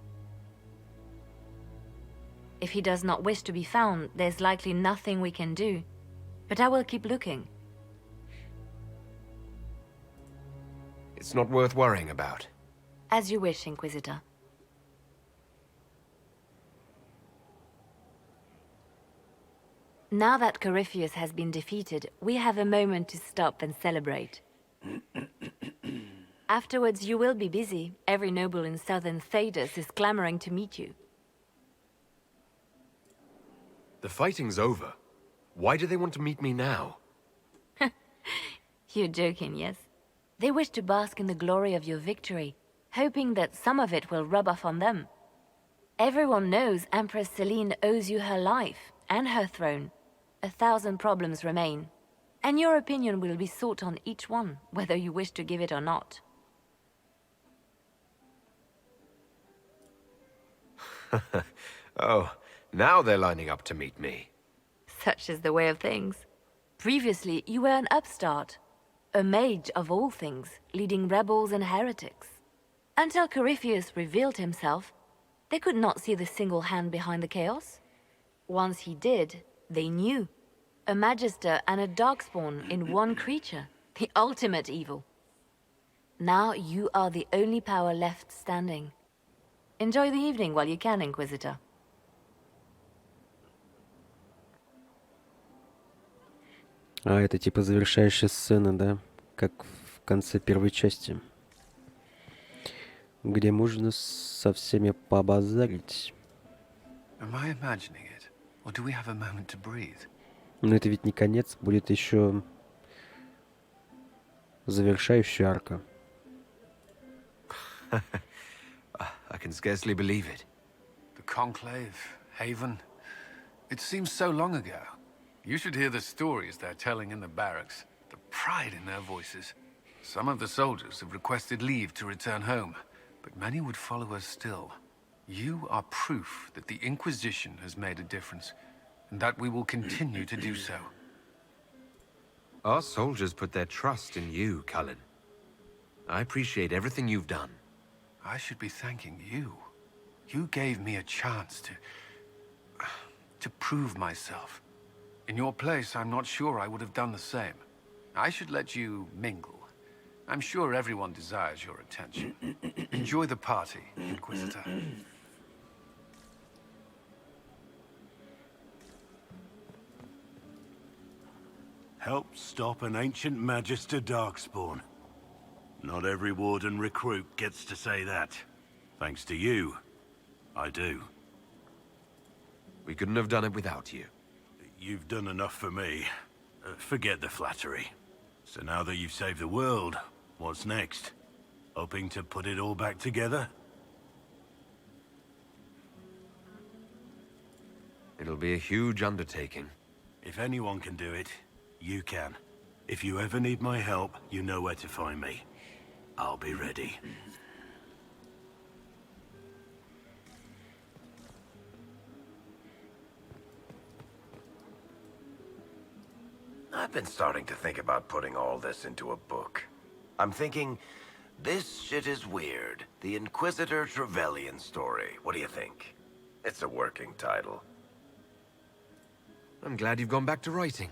If he does not wish to be found, there's likely nothing we can do. But I will keep looking. It's not worth worrying about. As you wish, Inquisitor. Now that Corypheus has been defeated, we have a moment to stop and celebrate. Afterwards, you will be busy. Every noble in southern Thedas is clamoring to meet you. The fighting's over. Why do they want to meet me now? You're joking, yes? They wish to bask in the glory of your victory, hoping that some of it will rub off on them. Everyone knows Empress Celine owes you her life and her throne. 1,000 problems remain, and your opinion will be sought on each one, whether you wish to give it or not. Oh, now they're lining up to meet me. Such is the way of things. Previously, you were an upstart, a mage of all things, leading rebels and heretics. Until Corypheus revealed himself, they could not see the single hand behind the chaos. Once he did, they knew. A magister and a darkspawn in one creature, the ultimate evil. Now you are the only power left standing. Enjoy the evening while you can, Inquisitor. А, это типа завершающая сцена, да? Как в конце первой части. Где можно со всеми побазарить. Am I imagining it? Or do we have a moment to breathe? Но это ведь не конец, будет еще завершающая арка. I can scarcely believe it. The Conclave, Haven. It seems so long ago. You should hear the stories they're telling in the barracks. The pride in their voices. Some of the soldiers have requested leave to return home, but many would follow us still. You are proof that the Inquisition has made a difference, and that we will continue to do so. Our soldiers put their trust in you, Cullen. I appreciate everything you've done. I should be thanking you. You gave me a chance to prove myself. In your place, I'm not sure I would have done the same. I should let you mingle. I'm sure everyone desires your attention. Enjoy the party, Inquisitor. Help stop an ancient Magister Darkspawn. Not every Warden recruit gets to say that. Thanks to you, I do. We couldn't have done it without you. You've done enough for me. Forget the flattery. So now that you've saved the world, what's next? Hoping to put it all back together? It'll be a huge undertaking. If anyone can do it, you can. If you ever need my help, you know where to find me. I'll be ready. I've been starting to think about putting all this into a book. I'm thinking, this shit is weird. The Inquisitor Trevelyan story. What do you think? It's a working title. I'm glad you've gone back to writing.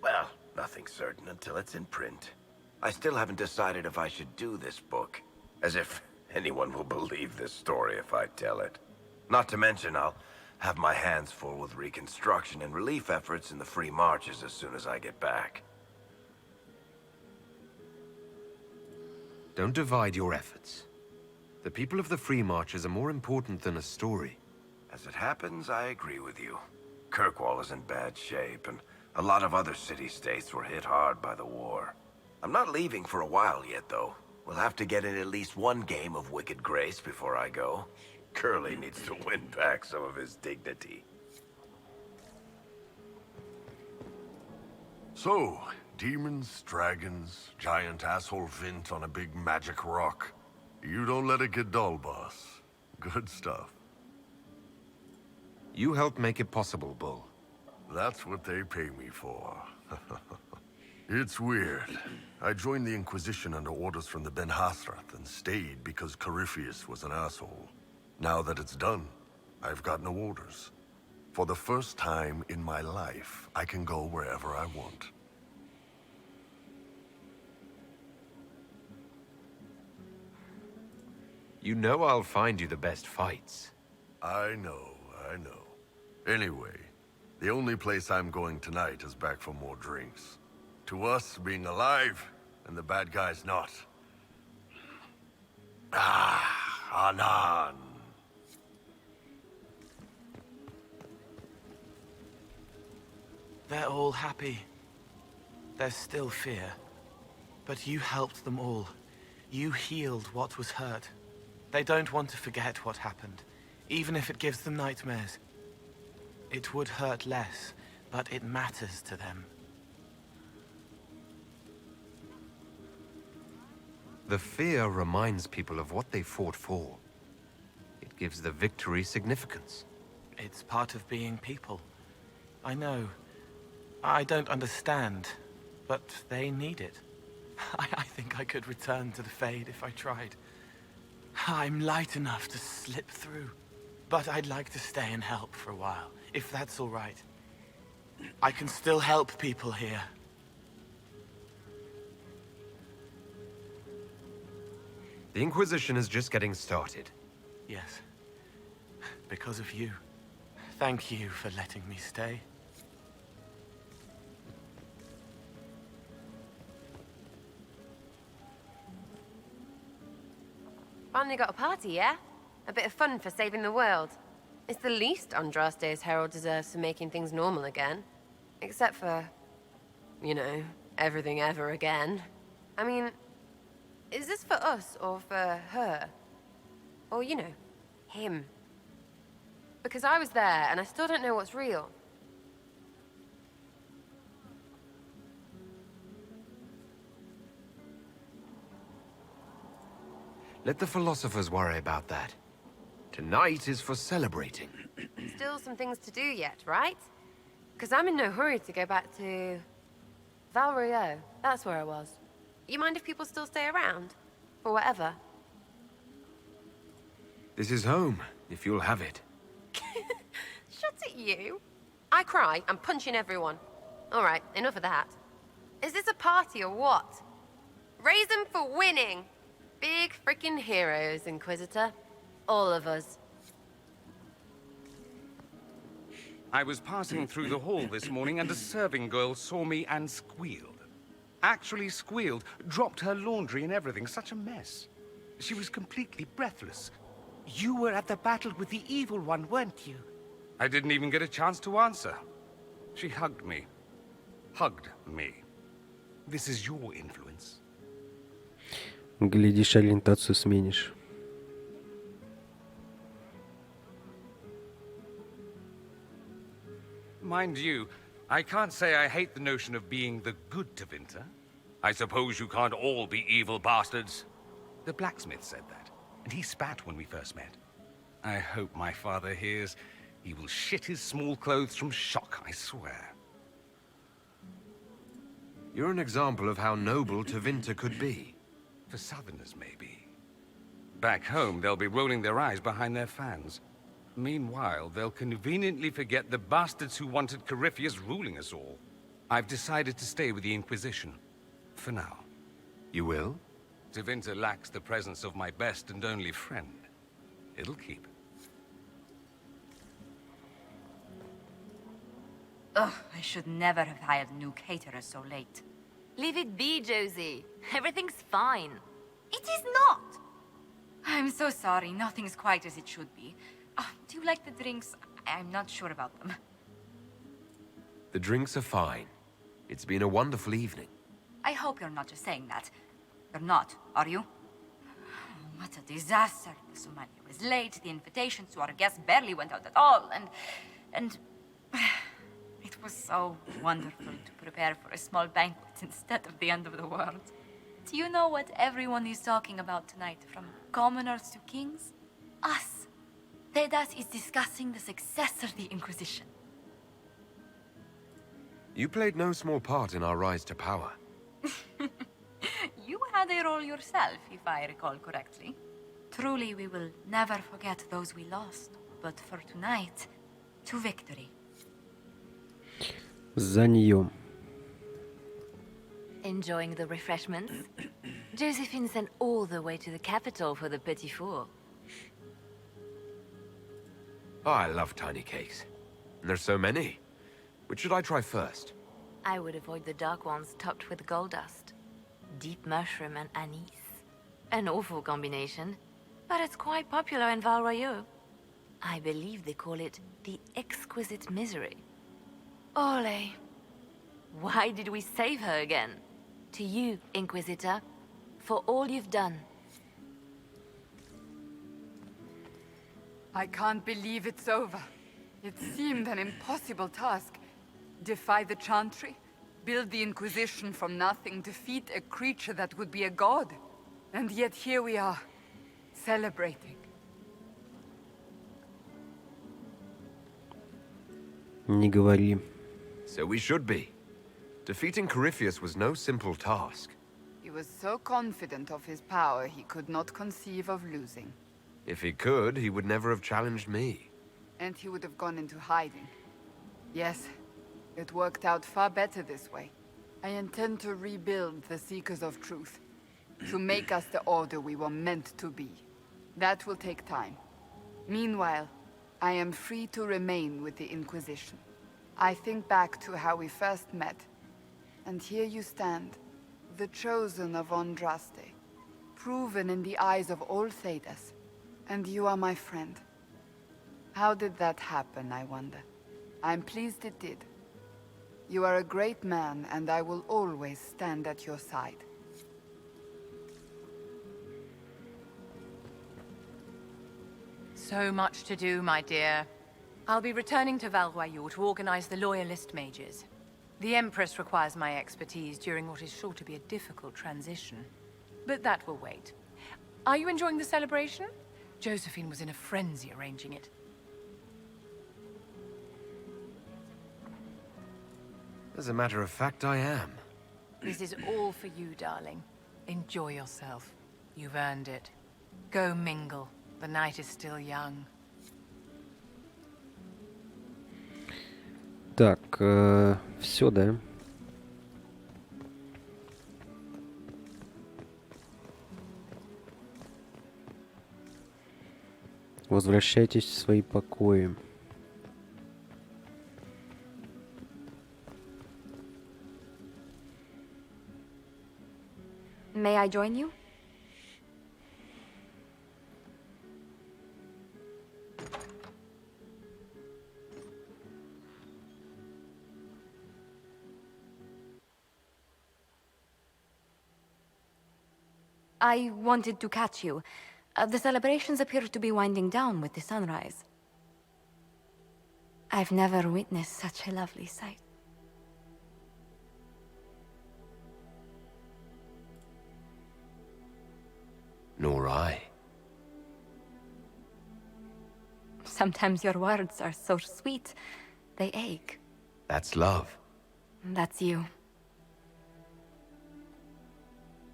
Well, nothing's certain until it's in print. I still haven't decided if I should do this book. As if anyone will believe this story if I tell it. Not to mention, I'll have my hands full with reconstruction and relief efforts in the Free Marches as soon as I get back. Don't divide your efforts. The people of the Free Marches are more important than a story. As it happens, I agree with you. Kirkwall is in bad shape, and a lot of other city-states were hit hard by the war. I'm not leaving for a while yet, though. We'll have to get in at least one game of Wicked Grace before I go. Curly needs to win back some of his dignity. So, demons, dragons, giant asshole Vint on a big magic rock. You don't let it get dull, boss. Good stuff. You helped make it possible, Bull. That's what they pay me for. It's weird. I joined the Inquisition under orders from the Ben Hasrath and stayed because Corypheus was an asshole. Now that it's done, I've got no orders. For the first time in my life, I can go wherever I want. You know I'll find you the best fights. I know. Anyway, the only place I'm going tonight is back for more drinks. To us, being alive, and the bad guys not. Anan. They're all happy. There's still fear. But you helped them all. You healed what was hurt. They don't want to forget what happened, even if it gives them nightmares. It would hurt less, but it matters to them. The fear reminds people of what they fought for. It gives the victory significance. It's part of being people. I know. I don't understand, but they need it. I think I could return to the Fade if I tried. I'm light enough to slip through. But I'd like to stay and help for a while, if that's all right. I can still help people here. The Inquisition is just getting started. Yes. Because of you. Thank you for letting me stay. Finally got a party, yeah? A bit of fun for saving the world. It's the least Andraste's Herald deserves for making things normal again. Except for, you know, everything ever again. I mean, is this for us or for her? Or, you know, him? Because I was there and I still don't know what's real. Let the philosophers worry about that. Tonight is for celebrating. Still some things to do yet, right? Because I'm in no hurry to go back to... Val Rio. That's where I was. You mind if people still stay around? For whatever? This is home, if you'll have it. Shut it, you. I cry, I'm punching everyone. All right, enough of that. Is this a party or what? Raise them for winning! Big freaking heroes, Inquisitor. All of us. I was passing through the hall this morning and a serving girl saw me and squealed. Actually squealed, dropped her laundry and everything, such a mess. She was completely breathless. You were at the battle with the evil one, weren't you? I didn't even get a chance to answer. She hugged me. Hugged me. This is your influence. Глядишь, ориентацию сменишь. Mind you, I can't say I hate the notion of being the good Tevinter. I suppose you can't all be evil bastards. The blacksmith said that, and he spat when we first met. I hope my father hears. He will shit his small clothes from shock, I swear. You're an example of how noble Tevinter could be. For Southerners, maybe. Back home, they'll be rolling their eyes behind their fans. Meanwhile, they'll conveniently forget the bastards who wanted Corypheus ruling us all. I've decided to stay with the Inquisition. For now. You will? Tevinter lacks the presence of my best and only friend. It'll keep. Ugh, I should never have hired new caterers so late. Leave it be, Josie. Everything's fine. It is not! I'm so sorry, nothing's quite as it should be. Do you like the drinks? I'm not sure about them. The drinks are fine. It's been a wonderful evening. I hope you're not just saying that. You're not, are you? What a disaster. The Somalia was late, the invitations to our guests barely went out at all, and... It was so wonderful to prepare for a small banquet instead of the end of the world. Do you know what everyone is talking about tonight, from commoners to kings? Us. Tedas is discussing the successor of the Inquisition. You played no small part in our rise to power. You had a role yourself, if I recall correctly. Truly, we will never forget those we lost. But for tonight, to victory. За нее. Enjoying the refreshments? Josephine sent all the way to the capital for the petit four. Oh, I love tiny cakes. And there's so many. Which should I try first? I would avoid the dark ones topped with gold dust. Deep mushroom and anise. An awful combination, but it's quite popular in Val Royeaux. I believe they call it the exquisite misery. Ole. Why did we save her again? To you, Inquisitor, for all you've done. I can't believe it's over. It seemed an impossible task. Defy the Chantry, build the Inquisition from nothing, defeat a creature that would be a god. And yet here we are, celebrating. Не говори. So we should be. Defeating Corypheus was no simple task. He was so confident of his power, he could not conceive of losing. If he could, he would never have challenged me. And he would have gone into hiding. Yes, it worked out far better this way. I intend to rebuild the Seekers of Truth, to make us the order we were meant to be. That will take time. Meanwhile, I am free to remain with the Inquisition. I think back to how we first met, and here you stand, the chosen of Andraste, proven in the eyes of all Thedas, and you are my friend. How did that happen, I wonder? I'm pleased it did. You are a great man, and I will always stand at your side. So much to do, my dear. I'll be returning to Val Royeaux to organize the Loyalist Mages. The Empress requires my expertise during what is sure to be a difficult transition. But that will wait. Are you enjoying the celebration? Josephine was in a frenzy arranging it. As a matter of fact, I am. This is all for you, darling. Enjoy yourself. You've earned it. Go mingle. The night is still young. Так, все, да? Возвращайтесь в свои покои. May I join you? I wanted to catch you. The celebrations appear to be winding down with the sunrise. I've never witnessed such a lovely sight. Nor I. Sometimes your words are so sweet, they ache. That's love. That's you.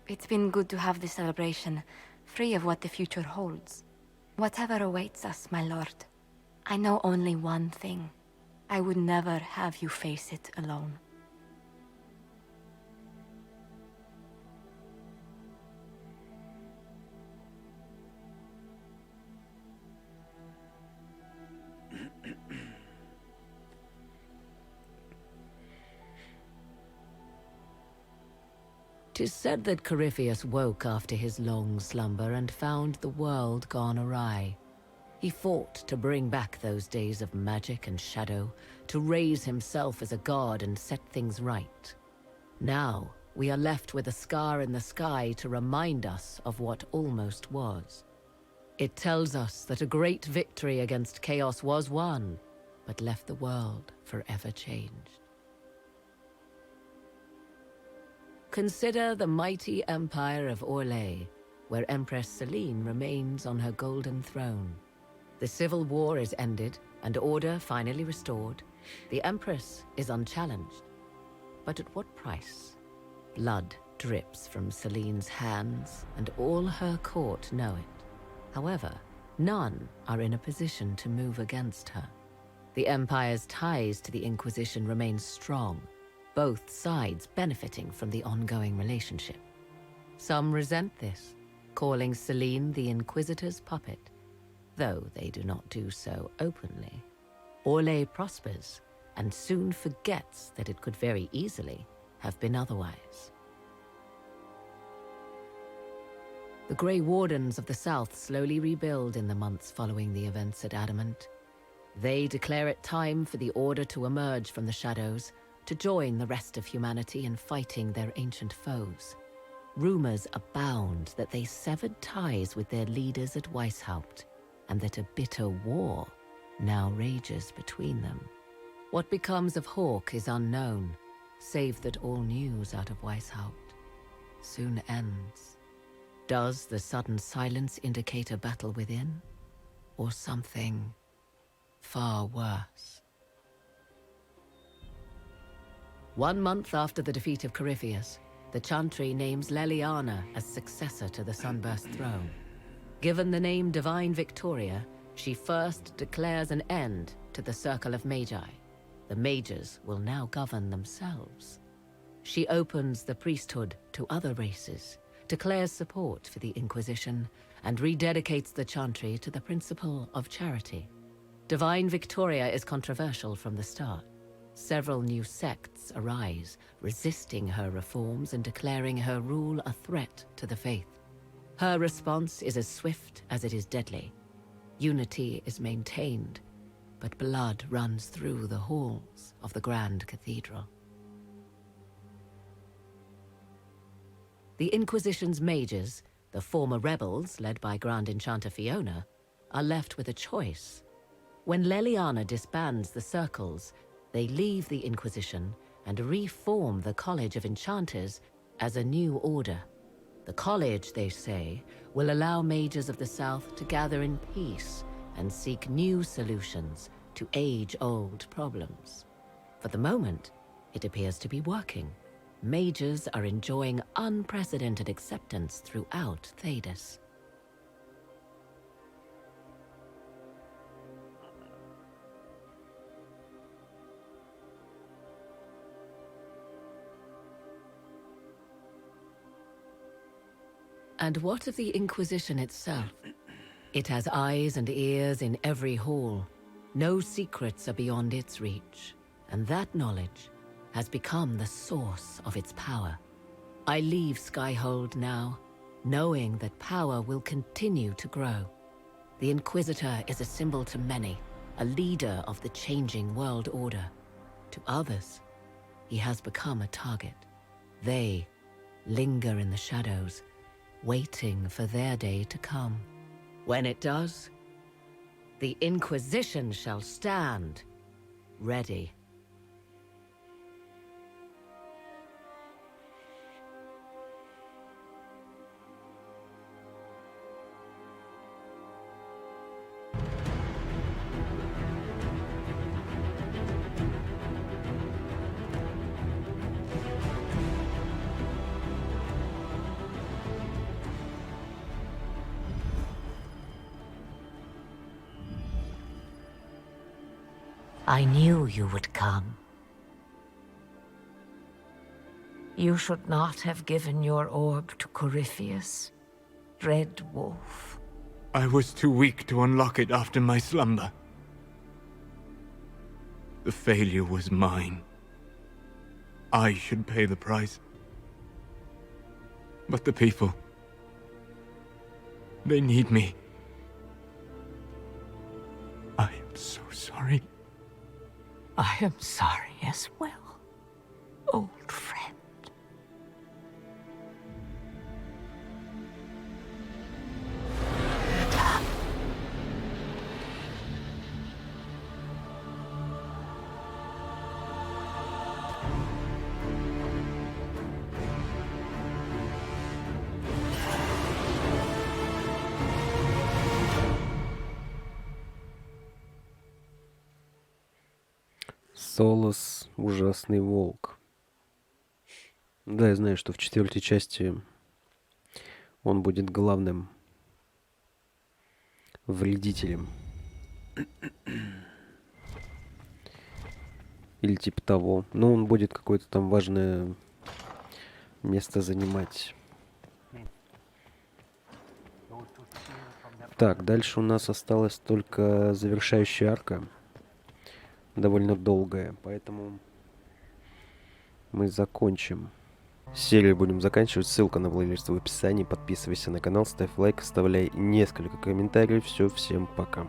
It's been good to have this celebration, free of what the future holds. Whatever awaits us, my lord, I know only one thing. I would never have you face it alone. Tis said that Corypheus woke after his long slumber and found the world gone awry. He fought to bring back those days of magic and shadow, to raise himself as a god and set things right. Now, we are left with a scar in the sky to remind us of what almost was. It tells us that a great victory against chaos was won, but left the world forever changed. Consider the mighty empire of Orlais, where Empress Celine remains on her golden throne. The civil war is ended, and order finally restored. The Empress is unchallenged. But at what price? Blood drips from Celine's hands, and all her court know it. However, none are in a position to move against her. The Empire's ties to the Inquisition remain strong, both sides benefiting from the ongoing relationship. Some resent this, calling Celine the Inquisitor's puppet, though they do not do so openly. Orlais prospers, and soon forgets that it could very easily have been otherwise. The Grey Wardens of the South slowly rebuild in the months following the events at Adamant. They declare it time for the Order to emerge from the shadows, to join the rest of humanity in fighting their ancient foes. Rumors abound that they severed ties with their leaders at Weishaupt, and that a bitter war now rages between them. What becomes of Hawke is unknown, save that all news out of Weishaupt soon ends. Does the sudden silence indicate a battle within, or something far worse? 1 month after the defeat of Corypheus, the Chantry names Leliana as successor to the Sunburst throne. Given the name Divine Victoria, she first declares an end to the Circle of Magi. The mages will now govern themselves. She opens the priesthood to other races, declares support for the Inquisition, and rededicates the Chantry to the principle of charity. Divine Victoria is controversial from the start. Several new sects arise, resisting her reforms and declaring her rule a threat to the faith. Her response is as swift as it is deadly. Unity is maintained, but blood runs through the halls of the Grand Cathedral. The Inquisition's mages, the former rebels led by Grand Enchanter Fiona, are left with a choice. When Leliana disbands the circles, they leave the Inquisition and reform the College of Enchanters as a new order. The college, they say, will allow mages of the South to gather in peace and seek new solutions to age-old problems. For the moment, it appears to be working. Mages are enjoying unprecedented acceptance throughout Thedas. And what of the Inquisition itself? It has eyes and ears in every hall. No secrets are beyond its reach, and that knowledge has become the source of its power. I leave Skyhold now, knowing that power will continue to grow. The Inquisitor is a symbol to many, a leader of the changing world order. To others, he has become a target. They linger in the shadows, waiting for their day to come. When it does, the Inquisition shall stand ready. I knew you would come. You should not have given your orb to Corypheus, Red Wolf. I was too weak to unlock it after my slumber. The failure was mine. I should pay the price. But the people... they need me. I am so sorry. I am sorry as well, old friend. Солос — ужасный волк. Да, я знаю, что в 4-й части он будет главным вредителем. Или типа того. Но он будет какое-то там важное место занимать Так, дальше у нас осталась только завершающая арка. Довольно долгая, поэтому мы закончим. Серию будем заканчивать. Ссылка на плейлист в описании. Подписывайся на канал, ставь лайк, оставляй несколько комментариев. Все, всем пока.